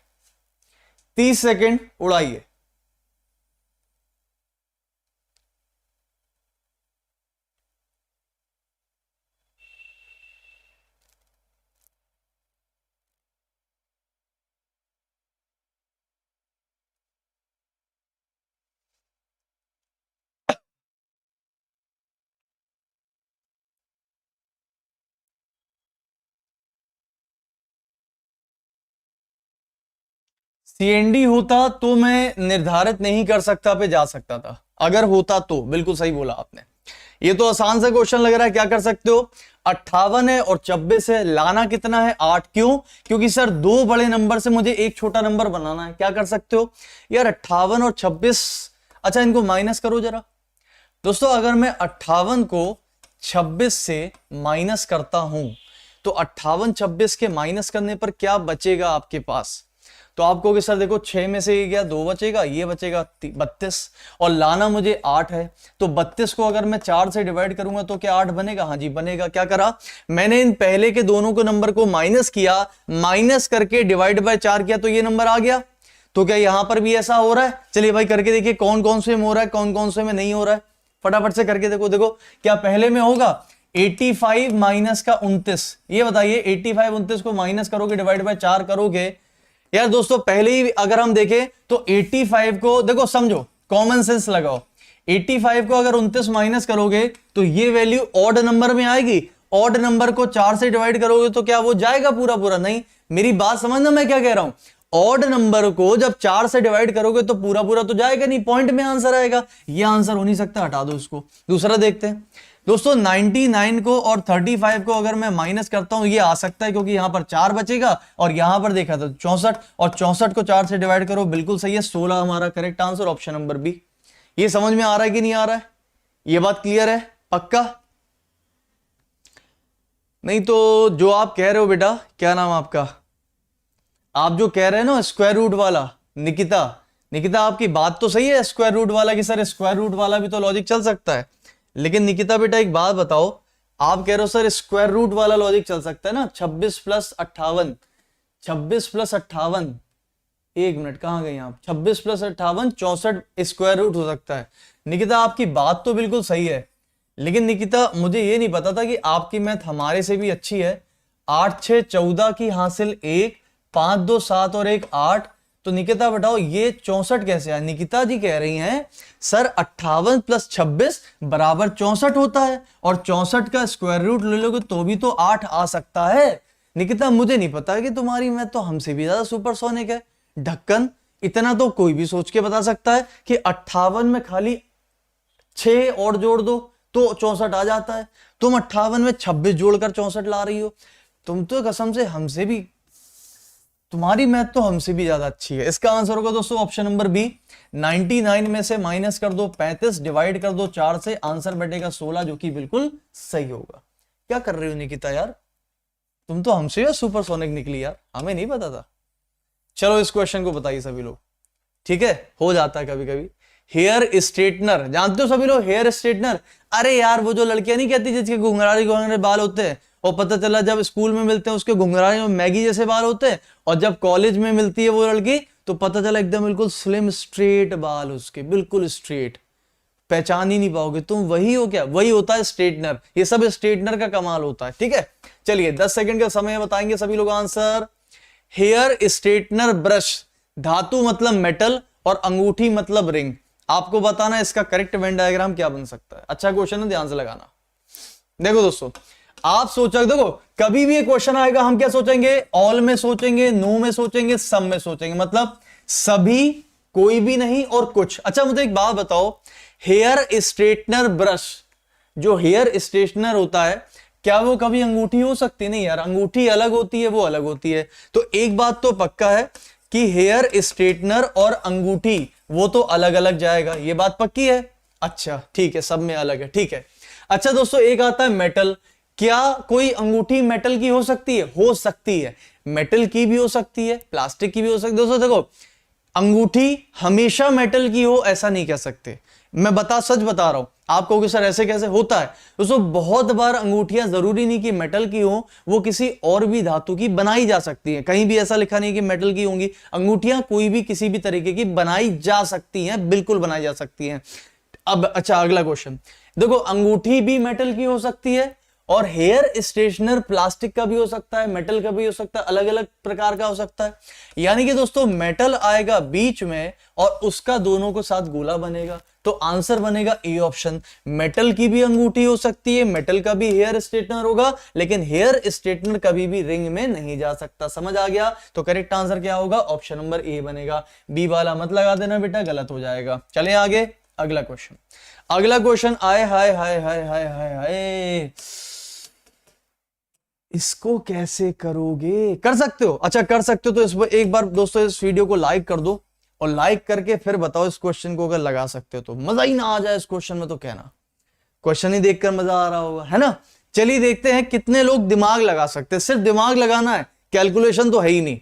30 सेकंड उड़ाइए। सीएनडी होता तो मैं निर्धारित नहीं कर सकता पे जा सकता था, अगर होता तो। बिल्कुल सही बोला आपने। ये तो आसान सा क्वेश्चन लग रहा है। क्या कर सकते हो? 58 है और 26 है, लाना कितना है? 8। क्यों? क्योंकि सर दो बड़े नंबर से मुझे एक छोटा नंबर बनाना है। क्या कर सकते हो यार? 58 और 26, अच्छा इनको माइनस करो जरा। दोस्तों अगर मैं 58 को 26 से माइनस करता हूं तो 58 26 के माइनस करने पर क्या बचेगा आपके पास? तो आप कहोगे सर देखो 6 में से ये गया, 2 बचेगा, ये बचेगा 32, और लाना मुझे 8 है। तो 32 को अगर मैं 4 से डिवाइड करूंगा तो क्या 8 बनेगा? हाँ जी बनेगा। क्या करा मैंने? इन पहले के दोनों को नंबर को माइनस किया, माइनस करके डिवाइड बाय 4 किया, तो ये नंबर आ गया। तो क्या यहां पर भी ऐसा हो रहा है? चलिए भाई करके देखिए कौन कौन से में हो रहा है, कौन कौन से में नहीं हो रहा है। फटाफट से करके देखो। देखो क्या पहले में होगा 85 माइनस का 29, ये बताइए 85 29 को माइनस करोगे, डिवाइड बाय 4 करोगे। यार दोस्तों पहले ही अगर हम देखें तो 85 को देखो, समझो कॉमन सेंस लगाओ, 85 को अगर 29 माइनस करोगे तो ये वैल्यू ऑड नंबर में आएगी। ऑड नंबर को 4 से डिवाइड करोगे तो क्या वो जाएगा पूरा पूरा? नहीं। मेरी बात समझना मैं क्या कह रहा हूं। ऑड नंबर को जब 4 से डिवाइड करोगे तो पूरा पूरा तो जाएगा नहीं, पॉइंट में आंसर आएगा। ये आंसर हो नहीं सकता, हटा दो इसको। दूसरा देखते हैं दोस्तों, 99 को और 35 को अगर मैं माइनस करता हूं, ये आ सकता है क्योंकि यहां पर 4 बचेगा, और यहां पर देखा तो 64, और 64 को 4 से डिवाइड करो, बिल्कुल सही है, 16 हमारा correct answer, option number B. ये समझ में आ रहा है कि नहीं आ रहा है? ये बात क्लियर है? पक्का? नहीं तो जो आप कह रहे हो बेटा, क्या नाम आपका, आप जो कह रहे हैं ना स्क्वायर रूट वाला, निकिता, निकिता आपकी बात तो सही है स्क्वायर रूट वाला की, सर स्क्वायर रूट वाला भी तो लॉजिक चल सकता है। लेकिन निकिता बेटा एक बात बताओ, आप कह रहे हो सर स्क्वायर रूट वाला लॉजिक चल सकता है ना, 26 प्लस 58, 26 प्लस 58, एक मिनट कहां गए आप, 26 प्लस 58 64 स्क्वायर रूट हो सकता है। निकिता आपकी बात तो बिल्कुल सही है, लेकिन निकिता मुझे ये नहीं पता था कि आपकी मैथ हमारे से भी अच्छी है। 8 6 14 की हासिल 1, 5 2 7 और 1 8। तो निकिता बताओ ये 64 कैसे आया? निकिता जी कह रही हैं सर 58 प्लस 26 बराबर 64 होता है, और 64 का स्क्वायर रूट ले लोगे तो भी तो 8 आ सकता है। निकिता मुझे नहीं पता कि तुम्हारी मैथ तो हमसे भी ज्यादा सुपरसोनिक है। ढक्कन, इतना तो कोई भी सोच के बता सकता है कि 58 में खाली 6 और जोड़ दो तो 64 आ जाता है। तुम 58 में 26 जोड़कर 64 ला रही हो। तुम तो कसम से हमसे भी, तुम्हारी मैथ तो हमसे भी ज्यादा अच्छी है। इसका आंसर होगा दोस्तों ऑप्शन नंबर बी। 99 में से माइनस कर दो 35, डिवाइड कर दो 4 से, आंसर बैठेगा 16, जो कि बिल्कुल सही होगा। क्या कर रही हो निकिता यार? तुम तो हमसे या सुपरसोनिक निकली यार, हमें नहीं पता था। चलो इस क्वेश्चन को बताइए सभी लोग, ठीक है, हो जाता है कभी कभी। हेयर स्ट्रेटनर, जानते हो सभी लोग हेयर स्ट्रेटनर? अरे यार वो जो लड़कियां नहीं कहती जिसके घुंघराले घुंघराले बाल होते हैं, और पता चला जब स्कूल में मिलते हैं उसके घुंघराले में मैगी जैसे बाल होते हैं, और जब कॉलेज में मिलती है वो लड़की तो पता चला एकदम बिल्कुल स्लिम स्ट्रेट बाल उसके, बिल्कुल स्ट्रेट, पहचान ही नहीं पाओगे तुम। वही हो क्या? वही होता है स्ट्रेटनर। ये सब स्ट्रेटनर का कमाल होता है, ठीक है। चलिए 10 सेकंड का समय बताएंगे सभी लोग आंसर। हेयर स्ट्रेटनर ब्रश, धातु मतलब मेटल और अंगूठी मतलब रिंग। आपको बताना इसका करेक्ट वेन डायग्राम क्या बन सकता है। अच्छा क्वेश्चन है, ध्यान से लगाना। देखो दोस्तों, आप सोचो, देखो कभी भी ये क्वेश्चन आएगा हम क्या सोचेंगे? ऑल में सोचेंगे, नो में सोचेंगे, सब में सोचेंगे, मतलब सभी, कोई भी नहीं और कुछ। अच्छा मुझे एक बात बताओ, हेयर स्ट्रेटनर ब्रश, जो हेयर स्ट्रेटनर होता है, क्या वो कभी अंगूठी हो सकती? नहीं यार, अंगूठी अलग होती है, वो अलग होती है। तो एक बात तो पक्का है कि हेयर स्ट्रेटनर और अंगूठी वो तो अलग अलग जाएगा, ये बात पक्की है। अच्छा ठीक है, सब में अलग है, ठीक है। अच्छा दोस्तों, एक आता है मेटल। क्या कोई अंगूठी मेटल की हो सकती है? हो सकती है, मेटल की भी हो सकती है, प्लास्टिक की भी हो सकती है। दोस्तों देखो, अंगूठी हमेशा मेटल की हो ऐसा नहीं कह सकते। मैं सच बता रहा हूं। आप कहोगे सर ऐसे कैसे होता है? दोस्तों बहुत बार अंगूठियां जरूरी नहीं कि मेटल की हो, वो किसी और भी धातु की बनाई जा सकती है। कहीं भी ऐसा लिखा नहीं कि मेटल की होंगी। अंगूठियां कोई भी किसी भी तरीके की बनाई जा सकती हैं, बिल्कुल बनाई जा सकती हैं। अब अच्छा अगला क्वेश्चन देखो, अंगूठी भी मेटल की हो सकती है और हेयर स्ट्रेटनर प्लास्टिक का भी हो सकता है, मेटल का भी हो सकता है, अलग अलग प्रकार का हो सकता है। यानी कि दोस्तों मेटल आएगा बीच में और उसका दोनों को साथ गोला बनेगा, तो आंसर बनेगा ए ऑप्शन। मेटल की भी अंगूठी हो सकती है, मेटल का भी हेयर स्ट्रेटनर होगा, लेकिन हेयर स्ट्रेटनर कभी भी रिंग में नहीं जा सकता। समझ आ गया? तो करेक्ट आंसर क्या होगा? ऑप्शन नंबर ए बनेगा। बी वाला मत लगा देना बेटा, गलत हो जाएगा। चलिए आगे, अगला क्वेश्चन। अगला क्वेश्चन आए, हाय हाय हाय हाय हाय हाय, इसको कैसे करोगे? कर सकते हो? अच्छा कर सकते हो तो इस एक बार दोस्तों इस वीडियो को लाइक कर दो, और लाइक करके फिर बताओ इस क्वेश्चन को अगर लगा सकते हो तो। मजा ही ना आ जाए इस क्वेश्चन में तो कहना, क्वेश्चन ही देखकर मजा आ रहा होगा, है ना। चलिए देखते हैं कितने लोग दिमाग लगा सकते हैं। सिर्फ दिमाग लगाना है, कैलकुलेशन तो है ही नहीं।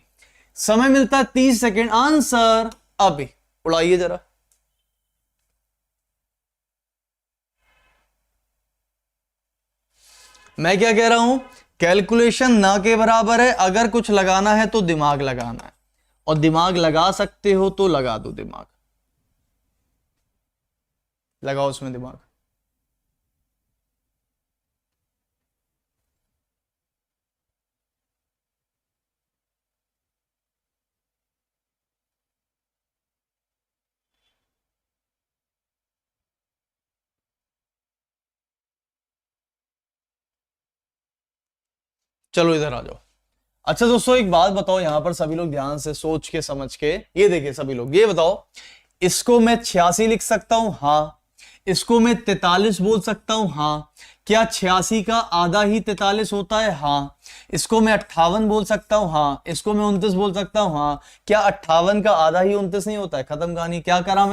समय मिलता है 30 सेकेंड, आंसर अभी उड़ाइए जरा। मैं क्या कह रहा हूं? कैलकुलेशन ना के बराबर है। अगर कुछ लगाना है तो दिमाग लगाना है, और दिमाग लगा सकते हो तो लगा दो दिमाग, लगाओ उसमें दिमाग। चलो इधर आ जाओ। अच्छा दोस्तों एक बात बताओ, यहां पर सभी लोग ध्यान से सोच के समझ के ये देखिए सभी लोग, ये बताओ, इसको मैं 86 लिख सकता हूं? हाँ। इसको मैं 43 बोल सकता हूं? हाँ। क्या 86 का आधा ही 43 होता है? हाँ। इसको मैं 58 बोल सकता हूं? हाँ। इसको मैं 29 बोल सकता हूं? हाँ। क्या 58 का आधा ही 29 नहीं होता है? खत्म कहानी। क्या करा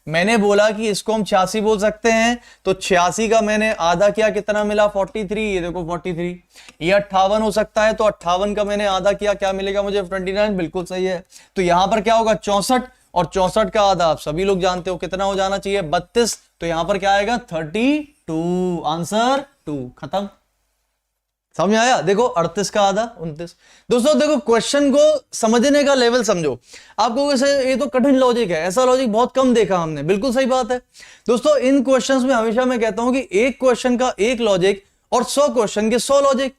मैंने बोला कि इसको हम 86 बोल सकते हैं, तो 86 का मैंने आधा किया, कितना मिला? 43। ये देखो 43। ये 58 हो सकता है, तो 58 का मैंने आधा किया, क्या मिलेगा मुझे? 29। बिल्कुल सही है। तो यहां पर क्या होगा? 64, और 64 का आधा आप सभी लोग जानते हो कितना हो जाना चाहिए? 32। तो यहां पर क्या आएगा? 32। आंसर 2। खत्म। समझ आया? देखो 38 का आधा 29। दोस्तों देखो क्वेश्चन को समझने का लेवल समझो। आपको वैसे ये तो कठिन लॉजिक है, ऐसा लॉजिक बहुत कम देखा हमने। बिल्कुल सही बात है दोस्तों। इन क्वेश्चंस में हमेशा मैं कहता हूं कि एक क्वेश्चन का एक लॉजिक और 100 क्वेश्चन के 100 लॉजिक।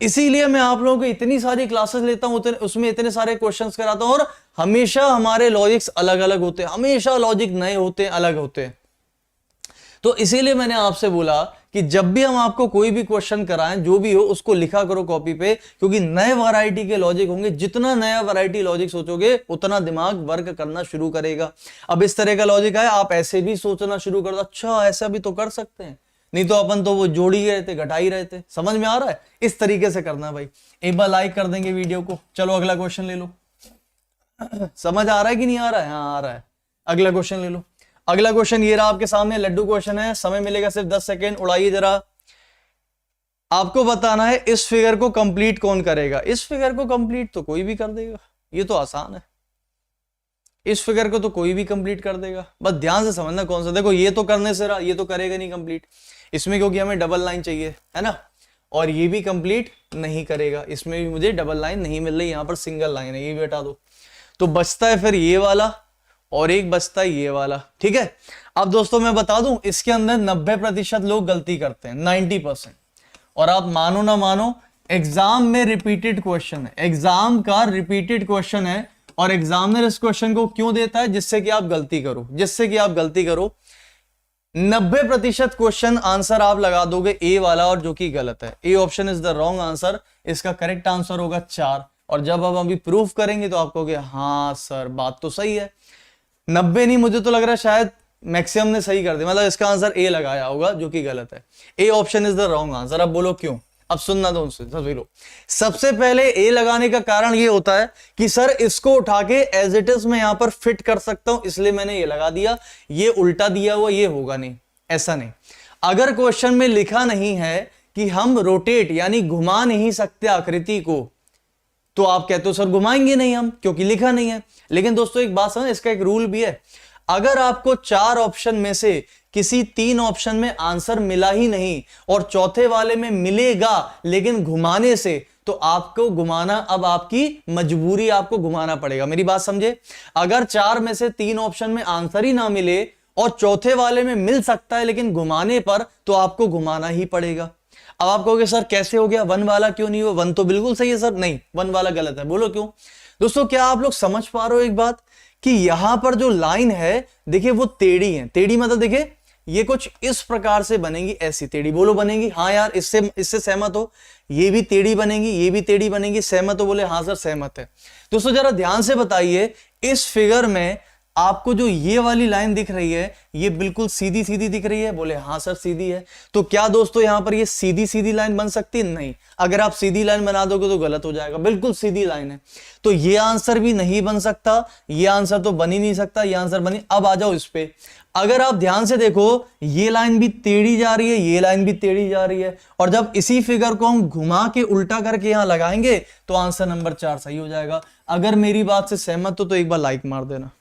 इसीलिए मैं आप लोगों को इतनी सारी क्लासेस लेता हूं, उसमें इतने सारे क्वेश्चंस कराता हूं, और हमेशा हमारे लॉजिक्स अलग अलग होते हैं, हमेशा लॉजिक नए होते हैं, अलग होते हैं। तो इसीलिए मैंने आपसे बोला कि जब भी हम आपको कोई भी क्वेश्चन कराएं, जो भी हो उसको लिखा करो कॉपी पे, क्योंकि नए वैरायटी के लॉजिक होंगे। जितना नया वैरायटी लॉजिक सोचोगे उतना दिमाग वर्क करना शुरू करेगा। अब इस तरह का लॉजिक है, आप ऐसे भी सोचना शुरू कर दो, अच्छा ऐसा भी तो कर सकते हैं, नहीं तो अपन तो वो जोड़ ही रहे थे, घटा ही रहे थे। समझ में आ रहा है? इस तरीके से करना भाई। एक बार लाइक कर देंगे वीडियो को। चलो अगला क्वेश्चन ले लो। समझ आ रहा है कि नहीं आ रहा है? हाँ आ रहा है। अगला क्वेश्चन ले लो। अगला क्वेश्चन ये रहा आपके सामने, लड्डू क्वेश्चन है। समय मिलेगा सिर्फ 10 सेकेंड, उड़ाइए जरा। आपको बताना है इस फिगर को कंप्लीट कौन करेगा। इस फिगर को कंप्लीट तो कोई भी कर देगा, ये तो आसान है। इस फिगर को तो कोई भी कंप्लीट कर देगा, बस ध्यान से समझना कौन सा। देखो ये तो करने से रहा, ये तो करेगा नहीं कंप्लीट इसमें, क्योंकि हमें डबल लाइन चाहिए है ना। और ये भी कंप्लीट नहीं करेगा, इसमें भी मुझे डबल लाइन नहीं मिल रही, यहां पर सिंगल लाइन है, ये भी हटा दो। तो बचता है फिर ये वाला और एक बचता है ये वाला, ठीक है। अब दोस्तों मैं बता दूं, इसके अंदर 90% लोग गलती करते हैं, 90%। और आप मानो ना मानो, एग्जाम में रिपीटेड क्वेश्चन है, एग्जाम का रिपीटेड क्वेश्चन है। और एग्जामिनर इस क्वेश्चन को क्यों देता है? जिससे कि आप गलती करो, जिससे कि आप गलती करो। 90% क्वेश्चन आंसर आप लगा दोगे ए वाला, और जो कि गलत है। A option is the wrong answer, इसका करेक्ट आंसर होगा 4। और जब आप अभी प्रूफ करेंगे तो आप कहोगे हाँ सर बात तो सही है। 90 नहीं, मुझे तो लग रहा है शायद मैक्सिमम ने सही कर दिया, मतलब इसका आंसर ए लगाया होगा, जो कि गलत है। A option is the wrong answer. अब बोलो क्यों? अब सुनना दो उनसे सभी लोग। सबसे पहले ए लगाने का कारण ये होता है कि सर इसको उठा के एज इट इज मैं यहां पर फिट कर सकता हूं, इसलिए मैंने ये लगा दिया। ये उल्टा दिया हुआ, ये होगा नहीं, ऐसा नहीं। अगर क्वेश्चन में लिखा नहीं है कि हम रोटेट यानी घुमा नहीं सकते आकृति को, तो आप कहते हो सर घुमाएंगे नहीं हम, क्योंकि लिखा नहीं है। लेकिन दोस्तों एक बात समझ, इसका एक रूल भी है। अगर आपको 4 ऑप्शन में से किसी 3 ऑप्शन में आंसर मिला ही नहीं और चौथे वाले में मिलेगा लेकिन घुमाने से, तो आपको घुमाना, अब आपकी मजबूरी, आपको घुमाना पड़ेगा। मेरी बात समझे। अगर 4 में से 3 ऑप्शन में आंसर ही ना मिले और चौथे वाले में मिल सकता है लेकिन घुमाने पर, तो आपको घुमाना ही पड़ेगा। अब आप कहोगे सर कैसे हो गया, 1 वाला क्यों नहीं हुआ? 1 तो बिल्कुल सही है सर। नहीं, 1 वाला गलत है। बोलो क्यों? दोस्तों क्या आप लोग समझ पा रहे हो एक बात, कि यहां पर जो लाइन है देखिए वो टेढ़ी है। टेढ़ी मतलब देखिए ये कुछ इस प्रकार से बनेगी, ऐसी टेढ़ी। बोलो बनेगी? हाँ यार, इससे सहमत हो? ये भी टेढ़ी बनेगी, ये भी टेढ़ी बनेगी, सहमत हो? बोले हाँ सर सहमत है। दोस्तों जरा ध्यान से बताइए, इस फिगर में आपको जो ये वाली लाइन दिख रही है, ये बिल्कुल सीधी सीधी दिख रही है? बोले हाँ सर सीधी है। तो क्या दोस्तों यहां पर ये सीधी सीधी लाइन बन सकती है? नहीं। अगर आप सीधी लाइन बना दोगे तो गलत हो जाएगा, बिल्कुल सीधी लाइन है। तो ये आंसर भी नहीं बन सकता, ये आंसर तो बन ही नहीं सकता, ये आंसर बनी। अब आ जाओ इस पे। अगर आप ध्यान से देखो, ये लाइन भी टेढ़ी जा रही है, ये लाइन भी टेढ़ी जा रही है, और जब इसी फिगर को हम घुमा के उल्टा करके यहां लगाएंगे तो आंसर नंबर 4 सही हो जाएगा। अगर मेरी बात से सहमत हो तो एक बार लाइक मार देना।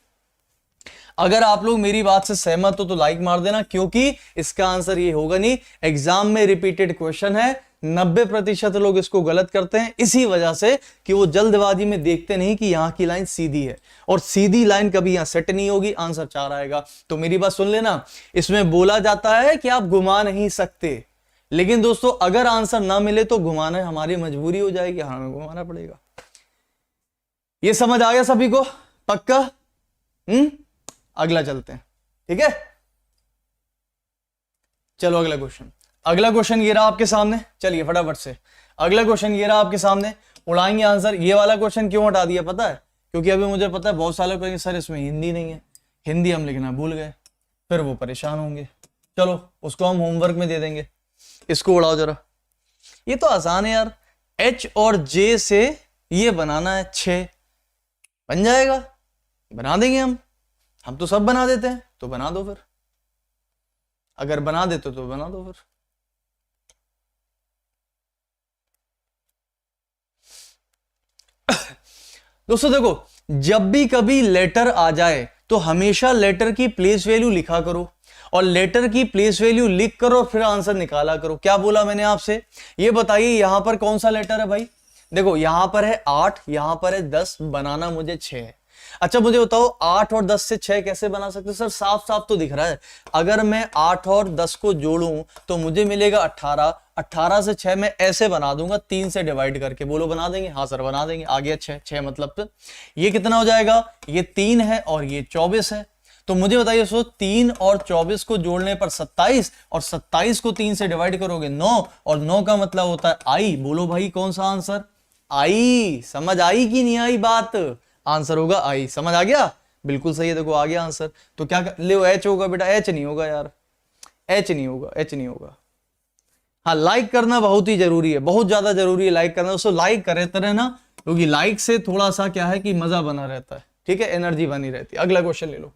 अगर आप लोग मेरी बात से सहमत हो तो लाइक मार देना, क्योंकि इसका आंसर ये होगा नहीं। एग्जाम में रिपीटेड क्वेश्चन है, 90% लोग इसको गलत करते हैं, इसी वजह से कि वो जल्दबाजी में देखते नहीं कि यहां की लाइन सीधी है, और सीधी लाइन कभी यहां सेट नहीं होगी, आंसर 4 आएगा। तो मेरी बात सुन लेना, इसमें बोला जाता है कि आप घुमा नहीं सकते, लेकिन दोस्तों अगर आंसर ना मिले तो घुमाना हमारी मजबूरी हो जाएगी, हमें घुमाना पड़ेगा। ये समझ आ गया सभी को? पक्का? अगला चलते हैं, ठीक है। चलो अगला क्वेश्चन। अगला क्वेश्चन ये रहा आपके सामने, चलिए फटाफट से। अगला क्वेश्चन ये रहा आपके सामने, उड़ाएंगे आंसर। ये वाला क्वेश्चन क्यों हटा दिया पता है? क्योंकि अभी मुझे पता है बहुत सारे कहेंगे सर इसमें हिंदी नहीं है, हिंदी हम लिखना भूल गए, फिर वो परेशान होंगे। चलो उसको हम होमवर्क में दे देंगे। इसको उड़ाओ जरा, ये तो आसान है यार। H और J से ये बनाना है 6, बन जाएगा, बना देंगे हम तो सब बना देते हैं, तो बना दो फिर। अगर बना देते तो बना दो फिर। दोस्तों देखो, जब भी कभी लेटर आ जाए तो हमेशा लेटर की प्लेस वैल्यू लिखा करो, और लेटर की प्लेस वैल्यू लिख करो और फिर आंसर निकाला करो। क्या बोला मैंने आपसे? ये बताइए यहां पर कौन सा लेटर है भाई? देखो यहां पर है 8, यहां पर है 10, बनाना मुझे 6 है। अच्छा मुझे बताओ 8 और 10 से 6 कैसे बना सकते? सर साफ साफ तो दिख रहा है। अगर मैं 8 और 10 को जोड़ूं तो मुझे मिलेगा 18, 18 से 6 मैं ऐसे बना दूंगा, 3 से डिवाइड करके। बोलो बना देंगे? हाँ सर बना देंगे। आ गया 6, 6 मतलब तो ये कितना हो जाएगा? ये 3 है और ये 24 है। तो मुझे बताइए 3 और 24 को जोड़ने पर 27, और 27 को 3 से डिवाइड करोगे 9, और 9 का मतलब होता है आई। बोलो भाई कौन सा आंसर? आई। समझ आई कि नहीं आई बात? आंसर होगा आई। समझ आ गया? बिल्कुल सही है, देखो आ गया आंसर। तो क्या ले एच होगा बेटा? एच नहीं होगा यार, एच नहीं होगा, एच नहीं होगा। हाँ लाइक करना बहुत ही जरूरी है, बहुत ज्यादा जरूरी है लाइक करना। दोस्तों लाइक करते रहना, क्योंकि लाइक से थोड़ा सा क्या है कि मजा बना रहता है, ठीक है, एनर्जी बनी रहती है। अगला क्वेश्चन ले लो।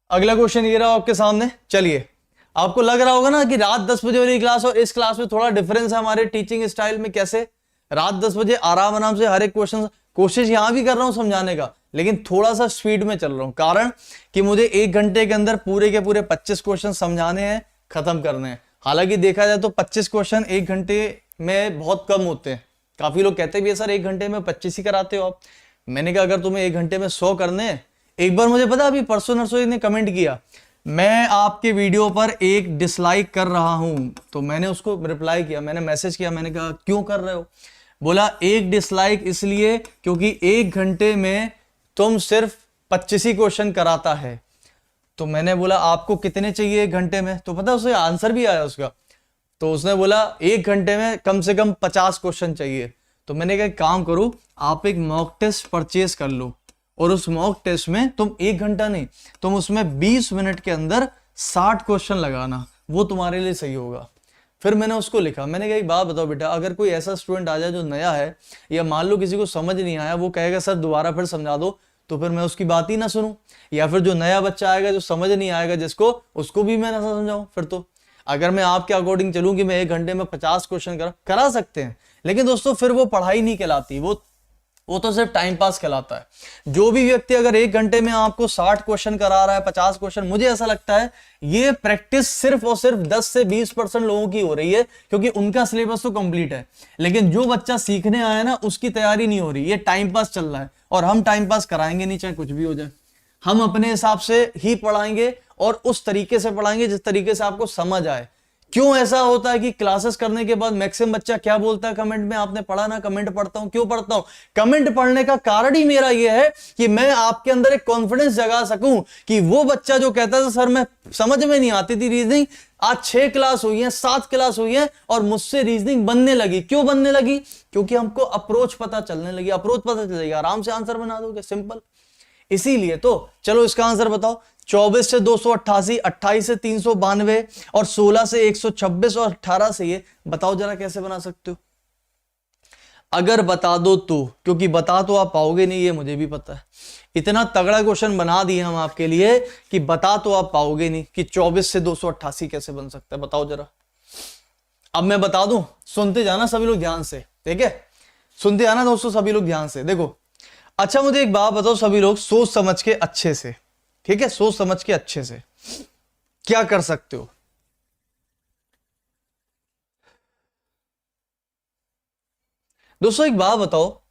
अगला क्वेश्चन ये रहा आपके सामने। चलिए आपको लग रहा होगा ना कि रात 10 बजे वाली क्लास और इस क्लास में थोड़ा डिफरेंस है हमारे टीचिंग स्टाइल में। कैसे? रात 10 बजे आराम से हर एक क्वेश्चन कोशिश यहां भी कर रहा हूं समझाने का, लेकिन थोड़ा सा स्पीड में चल रहा हूं, कारण कि मुझे 1 घंटे के अंदर पूरे के पूरे 25 क्वेश्चन समझाने हैं, खत्म करने हैं। हालांकि देखा जाए तो 25 क्वेश्चन 1 घंटे में बहुत कम होते हैं। काफी लोग कहते भी है सर 1 घंटे में 25 ही कराते हो आप। मैंने कहा अगर तुम्हें 1 घंटे में 100 करने हैं, एक बार मुझे पता अभी परसों नरसों ने कमेंट किया, मैं आपके वीडियो पर एक डिसलाइक कर रहा हूं, तो मैंने उसको रिप्लाई किया, मैंने मैसेज किया, मैंने कहा क्यों कर रहे हो? बोला एक डिसलाइक इसलिए क्योंकि 1 घंटे में तुम सिर्फ 25 ही क्वेश्चन कराता है। तो मैंने बोला आपको कितने चाहिए 1 घंटे में? तो पता उसे आंसर भी आया उसका, तो उसने बोला 1 घंटे में कम से कम 50 क्वेश्चन चाहिए। तो मैंने कहा काम करो, आप एक मॉक टेस्ट परचेज कर लो और उस मॉक टेस्ट में तुम 1 घंटा नहीं, तुम उसमें 20 मिनट के अंदर 60 क्वेश्चन लगाना, वो तुम्हारे लिए सही होगा। फिर मैंने उसको लिखा, मैंने कहा एक बात बताओ बेटा, अगर कोई ऐसा स्टूडेंट आ जाए जो नया है, या मान लो किसी को समझ नहीं आया, वो कहेगा सर दोबारा फिर समझा दो, तो फिर मैं उसकी बात ही ना सुनूं? या फिर जो नया बच्चा आएगा जो समझ नहीं आएगा जिसको, उसको भी मैं ना समझाऊं? फिर तो अगर मैं आपके अकॉर्डिंग चलूं कि मैं 1 घंटे में 50 क्वेश्चन करा सकते हैं, लेकिन दोस्तों फिर वो पढ़ाई नहीं कहलाती, वो तो सिर्फ टाइम पास कहलाता है। जो भी व्यक्ति अगर 1 घंटे में आपको 60 क्वेश्चन करा रहा है, 50 क्वेश्चन, मुझे ऐसा लगता है ये प्रैक्टिस सिर्फ और सिर्फ 10 से 20% लोगों की हो रही है, क्योंकि उनका सिलेबस तो कंप्लीट है, लेकिन जो बच्चा सीखने आया ना उसकी तैयारी नहीं हो रही, ये टाइम पास चल रहा है। और हम टाइम पास कराएंगे नहीं, चाहे कुछ भी हो जाए, हम अपने हिसाब से ही पढ़ाएंगे और उस तरीके से पढ़ाएंगे जिस तरीके से आपको समझ आए। क्यों ऐसा होता है कि क्लासेस करने के बाद मैक्सिमम बच्चा क्या बोलता है कमेंट में, आपने पढ़ा ना? कमेंट पढ़ता हूं। क्यों पढ़ता हूं? कमेंट पढ़ने का कारण ही मेरा यह है कि मैं आपके अंदर एक कॉन्फिडेंस जगा सकूं कि वो बच्चा जो कहता था सर मैं समझ में नहीं आती थी रीजनिंग, आज 6 क्लास हुई है, 7 क्लास हुई है और मुझसे रीजनिंग बनने लगी। क्यों बनने लगी? क्योंकि हमको अप्रोच पता चलने लगी। अप्रोच पता चलेगा, आराम से आंसर बना दोगे, सिंपल। इसीलिए तो चलो इसका आंसर बताओ। 24 से 288, 28 से 392 और 16 से 126 और 18 से ये बताओ जरा कैसे बना सकते हो? अगर बता दो तो, क्योंकि बता तो आप पाओगे नहीं, ये मुझे भी पता है। इतना तगड़ा क्वेश्चन बना दिए हम आपके लिए कि बता तो आप पाओगे नहीं कि 24 से 288 कैसे बन सकता है, बताओ जरा। अब मैं बता दूं, सुनते जाना सभी लोग ध्यान से, ठीक है? सुनते जाना दोस्तों सभी लोग ध्यान से, देखो। अच्छा मुझे एक बात बताओ सभी लोग, सोच समझ के अच्छे से, ठीक है? सोच समझ के अच्छे से क्या कर सकते हो? दोस्तों एक बात बताओ,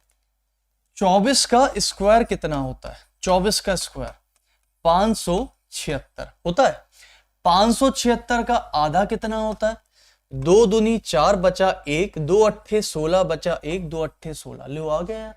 24 का स्क्वायर कितना होता है? 24 का स्क्वायर 576 होता है। 576 का आधा कितना होता है? 2 दूनी 4 बचा 1, 2 अट्ठे 16 बचा 1, 2 अट्ठे 16। लो आ गया यार।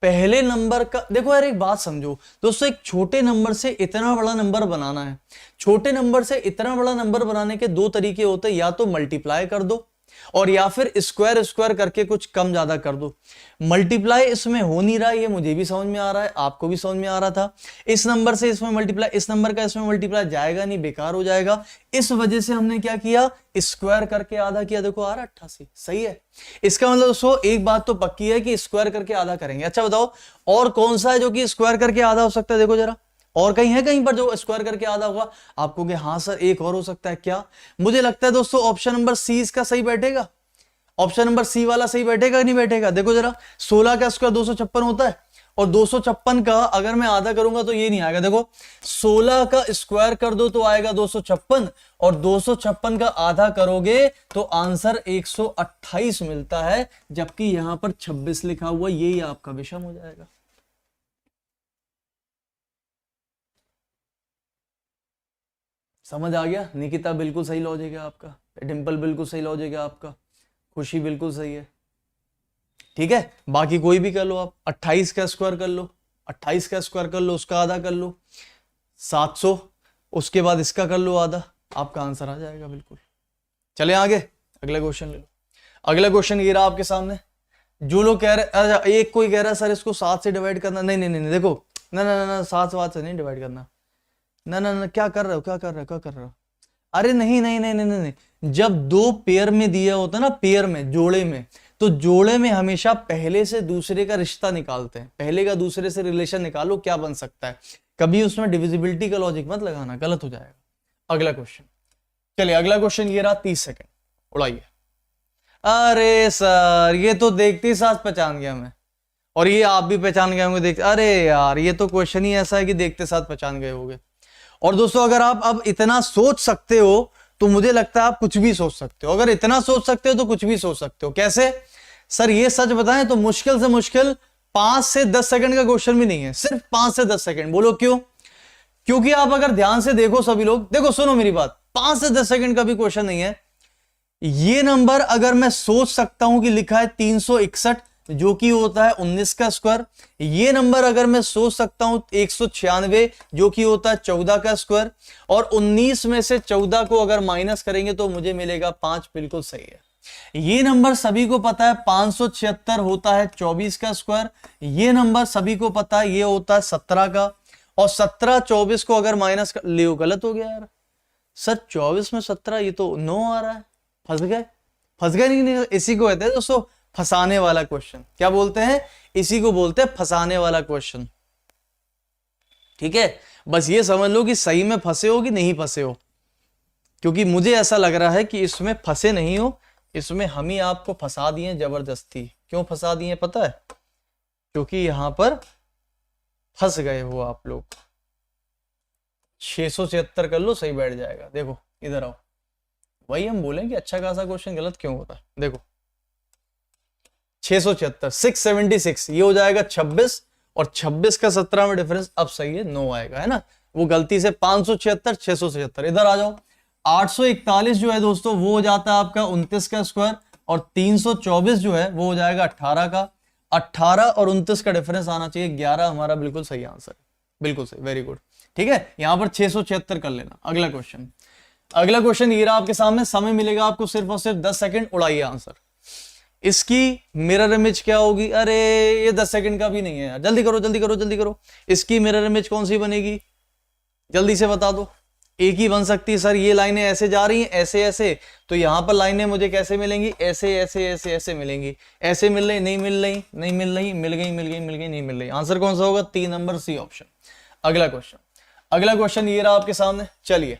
पहले नंबर का देखो यार, एक बात समझो दोस्तों, एक छोटे नंबर से इतना बड़ा नंबर बनाना है। छोटे नंबर से इतना बड़ा नंबर बनाने के 2 तरीके होते हैं, या तो मल्टीप्लाई कर दो और या फिर स्क्वायर स्क्वायर करके कुछ कम ज्यादा कर दो। मल्टीप्लाई इसमें हो नहीं रहा है, ये मुझे भी समझ में आ रहा है, आपको भी समझ में आ रहा था। इस नंबर से इसमें मल्टीप्लाई, इस नंबर का इसमें मल्टीप्लाई जाएगा नहीं, बेकार हो जाएगा। इस वजह से हमने क्या किया, स्क्वायर करके आधा किया। देखो आ रहा 88, सही है। इसका मतलब दोस्तों एक बात तो पक्की है कि स्क्वायर करके आधा करेंगे। अच्छा बताओ और कौन सा है जो कि स्क्वायर करके आधा हो सकता है? देखो जरा, और कहीं है कहीं पर जो स्क्वायर करके आधा होगा? आपको कि हाँ सर एक और हो सकता है। क्या? मुझे लगता है दोस्तों ऑप्शन नंबर सी इसका सही बैठेगा। ऑप्शन नंबर सी वाला सही बैठेगा नहीं बैठेगा? देखो जरा, 16 का स्क्वायर 256 होता है और 256 का अगर मैं आधा करूंगा तो ये नहीं आएगा। देखो 16 का स्क्वायर कर दो तो आएगा 256 और 256 का आधा करोगे तो आंसर 128 मिलता है, जबकि यहां पर 26 लिखा हुआ, यही आपका विषम हो जाएगा। समझ आ गया? निकिता बिल्कुल सही लॉजिक है आपका, डिंपल बिल्कुल सही लॉजिक है आपका, खुशी बिल्कुल सही है, ठीक है? बाकी कोई भी कर लो आप। 28 का स्क्वायर कर लो, 28 का स्क्वायर कर लो, उसका आधा कर लो 700, उसके बाद इसका कर लो आधा, आपका आंसर आ जाएगा बिल्कुल। चले आगे, अगला क्वेश्चन ले लो। अगला क्वेश्चन ये रहा आपके सामने। जो लोग कह रहे, एक कोई कह रहा है सर इसको 7 से डिवाइड करना। नहीं नहीं नहीं, देखो ना ना ना, 7 से नहीं डिवाइड करना। ना ना ना, क्या कर रहे हो, क्या कर रहे हो, क्या कर रहे हो? अरे नहीं नहीं नहीं नहीं नहीं, नहीं। जब 2 पेयर में दिया होता है ना, पेयर में, जोड़े में, तो जोड़े में हमेशा पहले से दूसरे का रिश्ता निकालते हैं। पहले का दूसरे से रिलेशन निकालो, क्या बन सकता है। कभी उसमें डिविजिबिलिटी का लॉजिक मत लगाना, गलत हो जाएगा। अगला क्वेश्चन, चलिए अगला क्वेश्चन ये रहा, 30 सेकंड, उड़ाइए। अरे सर ये तो देखते ही साथ पहचान गया मैं, और ये आप भी पहचान गए होंगे देखते। अरे यार ये तो क्वेश्चन ही ऐसा है कि देखते साथ पहचान गए होंगे। और दोस्तों अगर आप अब इतना सोच सकते हो तो मुझे लगता है आप कुछ भी सोच सकते हो। अगर इतना सोच सकते हो तो कुछ भी सोच सकते हो। कैसे सर, ये सच बताएं तो मुश्किल से मुश्किल 5 से 10 सेकंड का क्वेश्चन भी नहीं है, सिर्फ 5 से 10 सेकंड। बोलो क्यों? क्योंकि आप अगर ध्यान से देखो, सभी लोग देखो, सुनो मेरी बात, 5 से 10 सेकंड का भी क्वेश्चन नहीं है। ये नंबर अगर मैं सोच सकता हूं कि लिखा है 361 जो कि होता है 19 का स्क्वायर, ये नंबर अगर मैं सोच सकता हूं 196 जो कि होता है 14 का स्क्वायर, और 19 में से 14 को अगर माइनस करेंगे तो मुझे मिलेगा 5, बिल्कुल सही है। ये नंबर सभी को पता है 576 होता है 24 का स्क्वायर, ये नंबर सभी को पता है ये होता है 17 का, और 17 24 को अगर माइनस कर लियो, गलत हो गया यार सर, 24 में 17 ये तो 9 आ रहा है, फंस गए। फंस गए नहीं, इसी को कहते हैं दोस्तों फंसाने वाला क्वेश्चन। क्या बोलते हैं? इसी को बोलते हैं फंसाने वाला क्वेश्चन। ठीक है, बस ये समझ लो कि सही में फंसे हो कि नहीं फंसे हो, क्योंकि मुझे ऐसा लग रहा है कि इसमें फंसे नहीं हो, इसमें हम ही आपको फंसा दिए जबरदस्ती। क्यों फंसा दिए पता है? क्योंकि यहां पर फंस गए हो आप लोग। 676 कर लो, सही बैठ जाएगा। देखो इधर आओ, वही हम बोलें कि अच्छा खासा क्वेश्चन गलत क्यों होता है। देखो 676 676 ये हो जाएगा 26, और 26 का 17 में डिफरेंस अब सही है 9 आएगा, है ना। वो गलती से 576 676। इधर आ जाओ, 841 जो है दोस्तों वो हो जाता है आपका 29 का स्क्वायर, और 324 जो है वो हो जाएगा 18 का। 18 और 29 का डिफरेंस आना चाहिए 11, हमारा बिल्कुल सही आंसर, बिल्कुल सही, वेरी गुड। ठीक है, यहां पर 676 कर लेना। अगला क्वेश्चन, अगला क्वेश्चन ये रहा आपके सामने। समय मिलेगा आपको सिर्फ और सिर्फ 10 सेकंड, उड़ाइए आंसर। इसकी मिरर इमेज क्या होगी? अरे ये 10 सेकंड का भी नहीं है यार, जल्दी करो जल्दी करो जल्दी करो। इसकी मिरर इमेज कौन सी बनेगी? जल्दी से बता दो। एक ही बन सकती है सर, ये लाइनें ऐसे जा रही हैं, ऐसे ऐसे, तो यहां पर लाइनें मुझे कैसे मिलेंगी? ऐसे ऐसे ऐसे ऐसे मिलेंगी। ऐसे मिल रही, नहीं मिल रही, नहीं मिल रही, मिल गई मिल गई मिल गई, नहीं मिल रही। आंसर कौन सा होगा? 3 नंबर सी ऑप्शन। अगला क्वेश्चन, अगला क्वेश्चन ये रहा आपके सामने। चलिए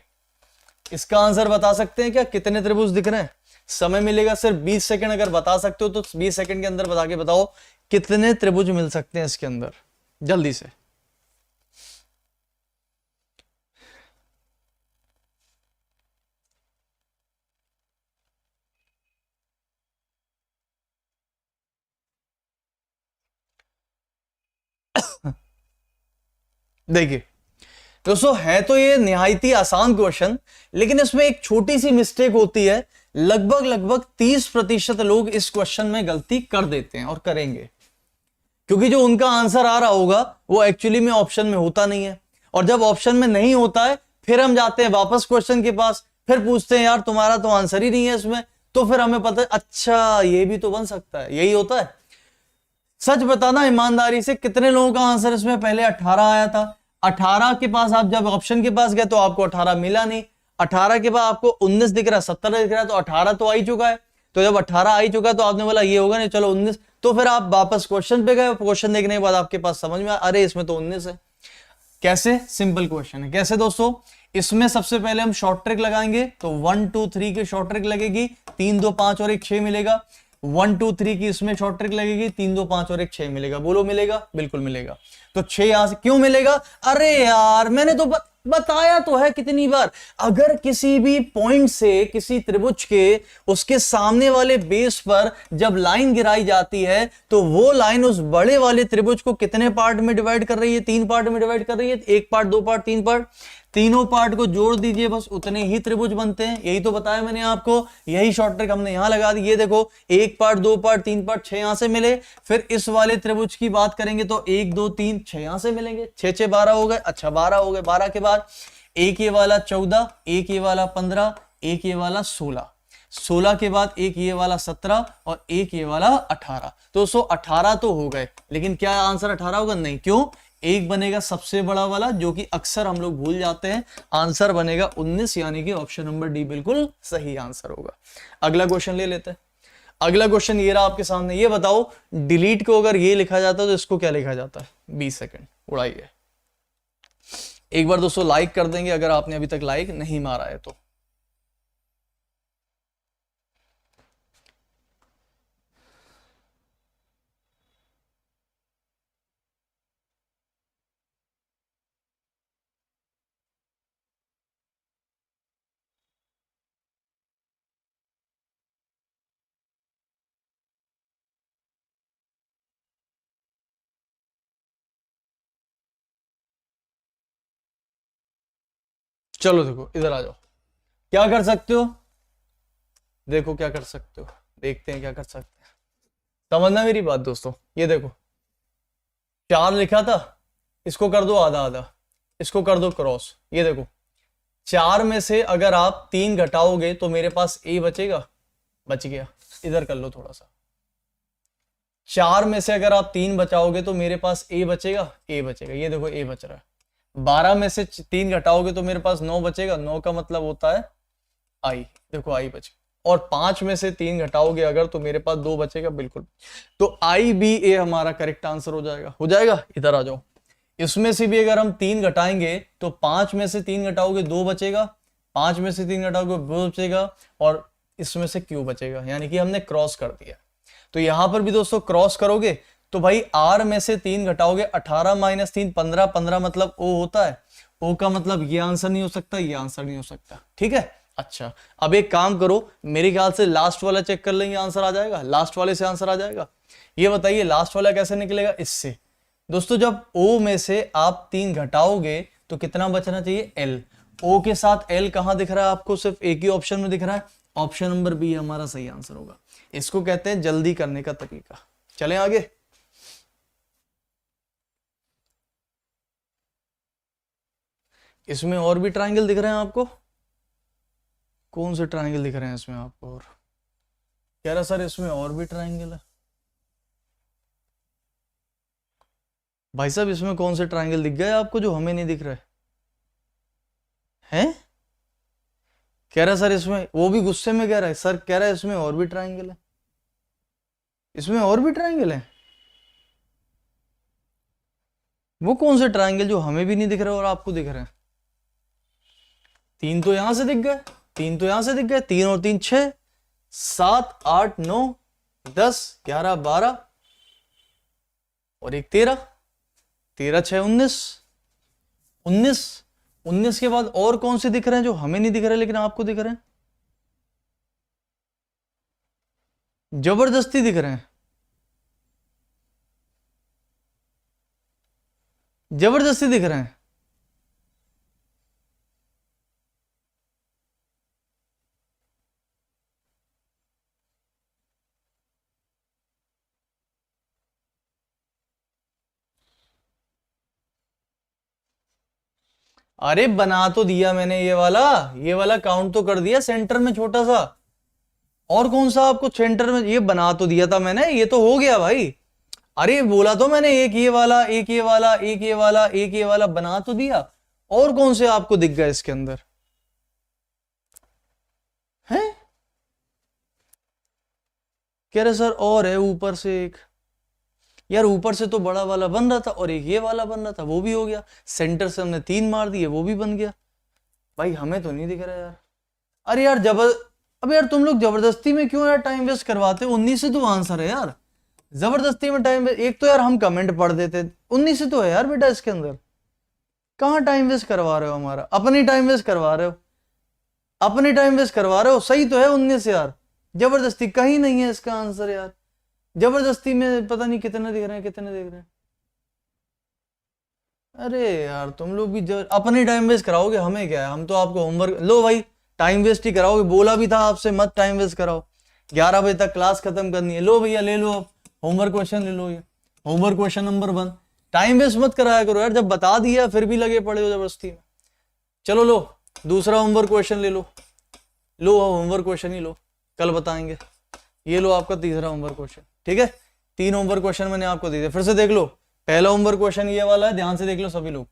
इसका आंसर बता सकते हैं क्या? कितने त्रिभुज दिख रहे हैं? समय मिलेगा सिर्फ 20 सेकंड, अगर बता सकते हो तो 20 सेकंड के अंदर बता के बताओ कितने त्रिभुज मिल सकते हैं इसके अंदर, जल्दी से। देखिए दोस्तों, है तो ये निहायती आसान क्वेश्चन, लेकिन इसमें एक छोटी सी मिस्टेक होती है। लगभग लगभग 30% लोग इस क्वेश्चन में गलती कर देते हैं और करेंगे, क्योंकि जो उनका आंसर आ रहा होगा वो एक्चुअली में ऑप्शन में होता नहीं है। और जब ऑप्शन में नहीं होता है फिर हम जाते हैं वापस क्वेश्चन के पास, फिर पूछते हैं यार तुम्हारा तो आंसर ही नहीं है इसमें, तो फिर हमें पता है अच्छा ये भी तो बन सकता है। यही होता है। सच बताना ईमानदारी से, कितने लोगों का आंसर इसमें पहले 18 आया था? 18 के पास आप जब ऑप्शन के पास गए तो आपको 18 मिला नहीं। 18 के बाद आपको 19 दिख रहा है, 17 दिख रहा है, तो 18 तो आ ही चुका है। तो जब 18 आ ही चुका है तो आपने बोला ये होगा नहीं, चलो 19। तो फिर आप वापस क्वेश्चन पे गए, क्वेश्चन देखने के बाद आपके पास समझ में आया अरे इसमें तो 19 है। कैसे? सिंपल क्वेश्चन है। कैसे दोस्तों? इसमें सबसे पहले हम शॉर्ट ट्रिक लगाएंगे, तो 1 2 3 की शॉर्ट ट्रिक लगेगी, 3 2 5 और 1 6 मिलेगा। 1 2 3 की इसमें शॉर्ट ट्रिक लगेगी, 3 2 5 और 1 6 मिलेगा। बोलो मिलेगा? बिल्कुल मिलेगा। तो 6 यहां से क्यों मिलेगा? अरे यार मैंने तो बताया तो है कितनी बार, अगर किसी भी पॉइंट से किसी त्रिभुज के उसके सामने वाले बेस पर जब लाइन गिराई जाती है तो वो लाइन उस बड़े वाले त्रिभुज को कितने पार्ट में डिवाइड कर रही है? 3 पार्ट में डिवाइड कर रही है। 1 पार्ट, 2 पार्ट, 3 पार्ट, तीनों पार्ट को जोड़ दीजिए, बस उतने ही त्रिभुज बनते हैं। यही तो बताया मैंने आपको, यही शॉर्ट ट्रिक हमने यहां लगा दी। ये देखो 1 पार्ट, 2 पार्ट, 3 पार्ट, 6 यहां से मिले। फिर इस वाले त्रिभुज की बात करेंगे तो 1 2 3 6 यहां से मिलेंगे, 6 6 12 हो गए। अच्छा 12 हो गए, 12 के बाद एक ये वाला 14, एक ये वाला 15, एक ये वाला 16, 16 के बाद एक ये वाला 17 और एक ये वाला 18। तो दोस्तों 18 तो हो गए, लेकिन क्या आंसर 18 होगा? नहीं। क्यों? एक बनेगा सबसे बड़ा वाला जो कि अक्सर हम लोग भूल जाते हैं। आंसर बनेगा 19, यानी कि ऑप्शन नंबर डी बिल्कुल सही आंसर होगा। अगला क्वेश्चन ले लेते हैं। अगला क्वेश्चन ये रहा आपके सामने। ये बताओ डिलीट को अगर ये लिखा जाता है तो इसको क्या लिखा जाता है? 20 सेकंड, उड़ाइए। एक बार दोस्तों लाइक कर देंगे अगर आपने अभी तक लाइक नहीं मारा है तो। चलो देखो इधर आ जाओ, क्या कर सकते हो, देखो क्या कर सकते हो, देखते हैं क्या कर सकते हैं। समझना मेरी बात दोस्तों, ये देखो 4 लिखा था, इसको कर दो आधा आधा, इसको कर दो क्रॉस। ये देखो 4 में से अगर आप 3 घटाओगे तो मेरे पास ए बचेगा, बच गया। इधर कर लो थोड़ा सा, 4 में से अगर आप 3 बचाओगे तो मेरे पास ए बचेगा, ए बचेगा। ये देखो ए बच रहा है। 12 में से 3 घटाओगे तो मेरे पास 9 बचेगा, 9 का मतलब होता है आई, देखो आई बच। और 5 में से 3 घटाओगे अगर तो मेरे पास 2 बचेगा, बिल्कुल। तो आई बी ए हमारा करेक्ट आंसर हो जाएगा, हो जाएगा। इधर आ जाओ, इसमें से भी अगर हम 3 घटाएंगे तो 5 में से 3 घटाओगे 2 बचेगा, 5 में से 3 घटाओगे 2 बचेगा, और इसमें से क्यू बचेगा, यानी कि हमने क्रॉस कर दिया। तो यहां पर भी दोस्तों क्रॉस करोगे तो भाई आर में से 3 घटाओगे, 18 माइनस 3 15, 15 मतलब ओ होता है, ओ का मतलब ये आंसर नहीं हो सकता, ये आंसर नहीं हो सकता, ठीक है। अच्छा अब एक काम करो, मेरे ख्याल से लास्ट वाला चेक कर लेंगे, आंसर आ जाएगा, लास्ट वाले से आंसर आ जाएगा। ये बताइए लास्ट वाला कैसे निकलेगा, इससे दोस्तों जब O में से आप 3 घटाओगे तो कितना बचना चाहिए, L। O के साथ L कहां दिख रहा है आपको, सिर्फ एक ही ऑप्शन में दिख रहा है, ऑप्शन नंबर बी हमारा सही आंसर होगा। इसको कहते हैं जल्दी करने का तरीका। चलें आगे। इसमें और भी ट्रायंगल दिख रहे हैं आपको, कौन से ट्रायंगल दिख रहे हैं इसमें आपको, और कह रहा सर इसमें और भी ट्रायंगल है। भाई साहब इसमें कौन से ट्रायंगल दिख गए आपको जो हमें नहीं दिख रहे हैं? कह रहा सर इसमें, वो भी गुस्से में कह रहा है सर, कह रहा है इसमें और भी ट्रायंगल है, इसमें और भी ट्रायंगल है। वो कौन से ट्रायंगल जो हमें भी नहीं दिख रहे और आपको दिख रहे हैं? 3 तो यहां से दिख गए, 3 तो यहां से दिख गए, 3 और 3 6, 7 8 9 10 11 12 और एक 13, 13 6 19, 19 19 के बाद और कौन से दिख रहे हैं जो हमें नहीं दिख रहे लेकिन आपको दिख रहे हैं? जबरदस्ती दिख रहे हैं, जबरदस्ती दिख रहे हैं। अरे बना तो दिया मैंने, ये वाला काउंट तो कर दिया सेंटर में छोटा सा, और कौन सा आपको सेंटर में, ये बना तो दिया था मैंने, ये तो हो गया भाई। अरे बोला तो मैंने एक ये वाला, एक ये वाला, एक ये वाला, एक ये वाला बना तो दिया, और कौन से आपको दिख गए इसके अंदर हैं? कह रहे सर और है ऊपर से एक, यार ऊपर से तो बड़ा वाला बन रहा था और एक ये वाला बन रहा था, वो भी हो गया, सेंटर से हमने 3 मार दिए, वो भी बन गया। भाई हमें तो नहीं दिख रहा यार। अरे यार अब यार तुम लोग जबरदस्ती में क्यों यार टाइम वेस्ट करवाते हो? 19 से तो आंसर है यार, जबरदस्ती में टाइम वेस्ट, एक तो यार हम कमेंट पढ़ देते, 19 से तो है यार बेटा इसके अंदर, कहाँ टाइम वेस्ट करवा रहे हो हमारा, अपनी टाइम वेस्ट करवा रहे हो, अपनी टाइम वेस्ट करवा रहे हो। सही तो है 19 यार, जबरदस्ती कहीं नहीं है इसका आंसर यार, जबरदस्ती में पता नहीं कितने दिख रहे हैं, कितने दिख रहे हैं। अरे यार तुम लोग भी अपनी टाइम वेस्ट कराओगे, हमें क्या है, हम तो आपको होमवर्क, लो भाई टाइम वेस्ट ही कराओगे, बोला भी था आपसे मत टाइम वेस्ट कराओ, 11 बजे तक क्लास खत्म करनी है। लो भैया ले लो, अब होमवर्क क्वेश्चन ले लो, ये homework question number 1। Time waste मत कराया करो यार, जब बता दिया फिर भी लगे पड़े हो जबरदस्ती में। चलो लो दूसरा होमवर्क क्वेश्चन ले लो, लो होमवर्क क्वेश्चन ही लो, कल बताएंगे। ये लो आपका तीसरा होमवर्क क्वेश्चन, ठीक है। 3 होमवर्क क्वेश्चन मैंने आपको दे दिया, फिर से देख लो। पहला होमवर्क क्वेश्चन ये वाला है, ध्यान से देख लो सभी लोग,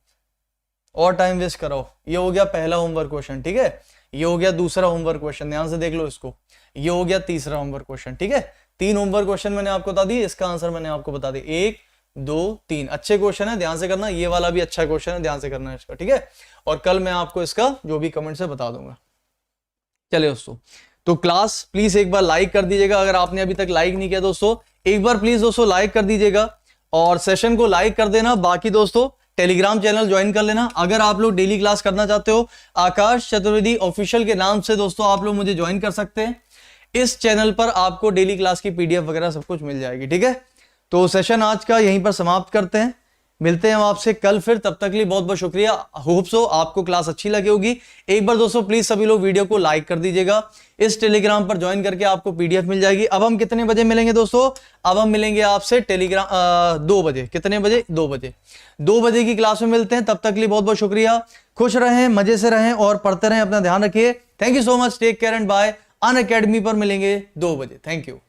और टाइम वेस्ट कराओ। ये हो गया पहला होमवर्क क्वेश्चन, ठीक है। ये हो गया दूसरा होमवर्क क्वेश्चन, ध्यान से देख लो इसको। ये हो गया तीसरा होमवर्क क्वेश्चन, ठीक है। 3 होमवर्क क्वेश्चन मैंने आपको बता दिए, इसका आंसर मैंने आपको बता दिया, 1 2 3। अच्छे क्वेश्चन है, ध्यान से करना। ये वाला भी अच्छा क्वेश्चन है, ध्यान से करना है इसका, ठीक है। और कल मैं आपको इसका जो भी कमेंट से बता दूंगा। चलिए दोस्तों, तो क्लास प्लीज एक बार लाइक कर दीजिएगा, अगर आपने अभी तक लाइक नहीं किया दोस्तों, एक बार प्लीज दोस्तों लाइक कर दीजिएगा, और सेशन को लाइक कर देना। बाकी दोस्तों टेलीग्राम चैनल ज्वाइन कर लेना, अगर आप लोग डेली क्लास करना चाहते हो, आकाश चतुर्वेदी ऑफिशियल के नाम से दोस्तों आप लोग मुझे ज्वाइन कर सकते हैं। इस चैनल पर आपको डेली क्लास की पीडीएफ वगैरह सब कुछ मिल जाएगी, ठीक है। तो सेशन आज का यहीं पर समाप्त करते हैं। मिलते हैं हम आपसे कल फिर, तब तक के लिए बहुत बहुत शुक्रिया। होप सो आपको क्लास अच्छी लगी होगी। एक बार दोस्तों प्लीज सभी लोग वीडियो को लाइक कर दीजिएगा। इस टेलीग्राम पर ज्वाइन करके आपको पीडीएफ मिल जाएगी। अब हम कितने बजे मिलेंगे दोस्तों? अब हम मिलेंगे आपसे टेलीग्राम 2 बजे। कितने बजे? 2 बजे। 2 बजे की क्लास में मिलते हैं। तब तक के लिए बहुत बहुत शुक्रिया। खुश रहें, मजे से रहें और पढ़ते रहें। अपना ध्यान रखिए। Thank you so much. Take care and bye. Unacademy पर मिलेंगे 2 बजे। Thank you.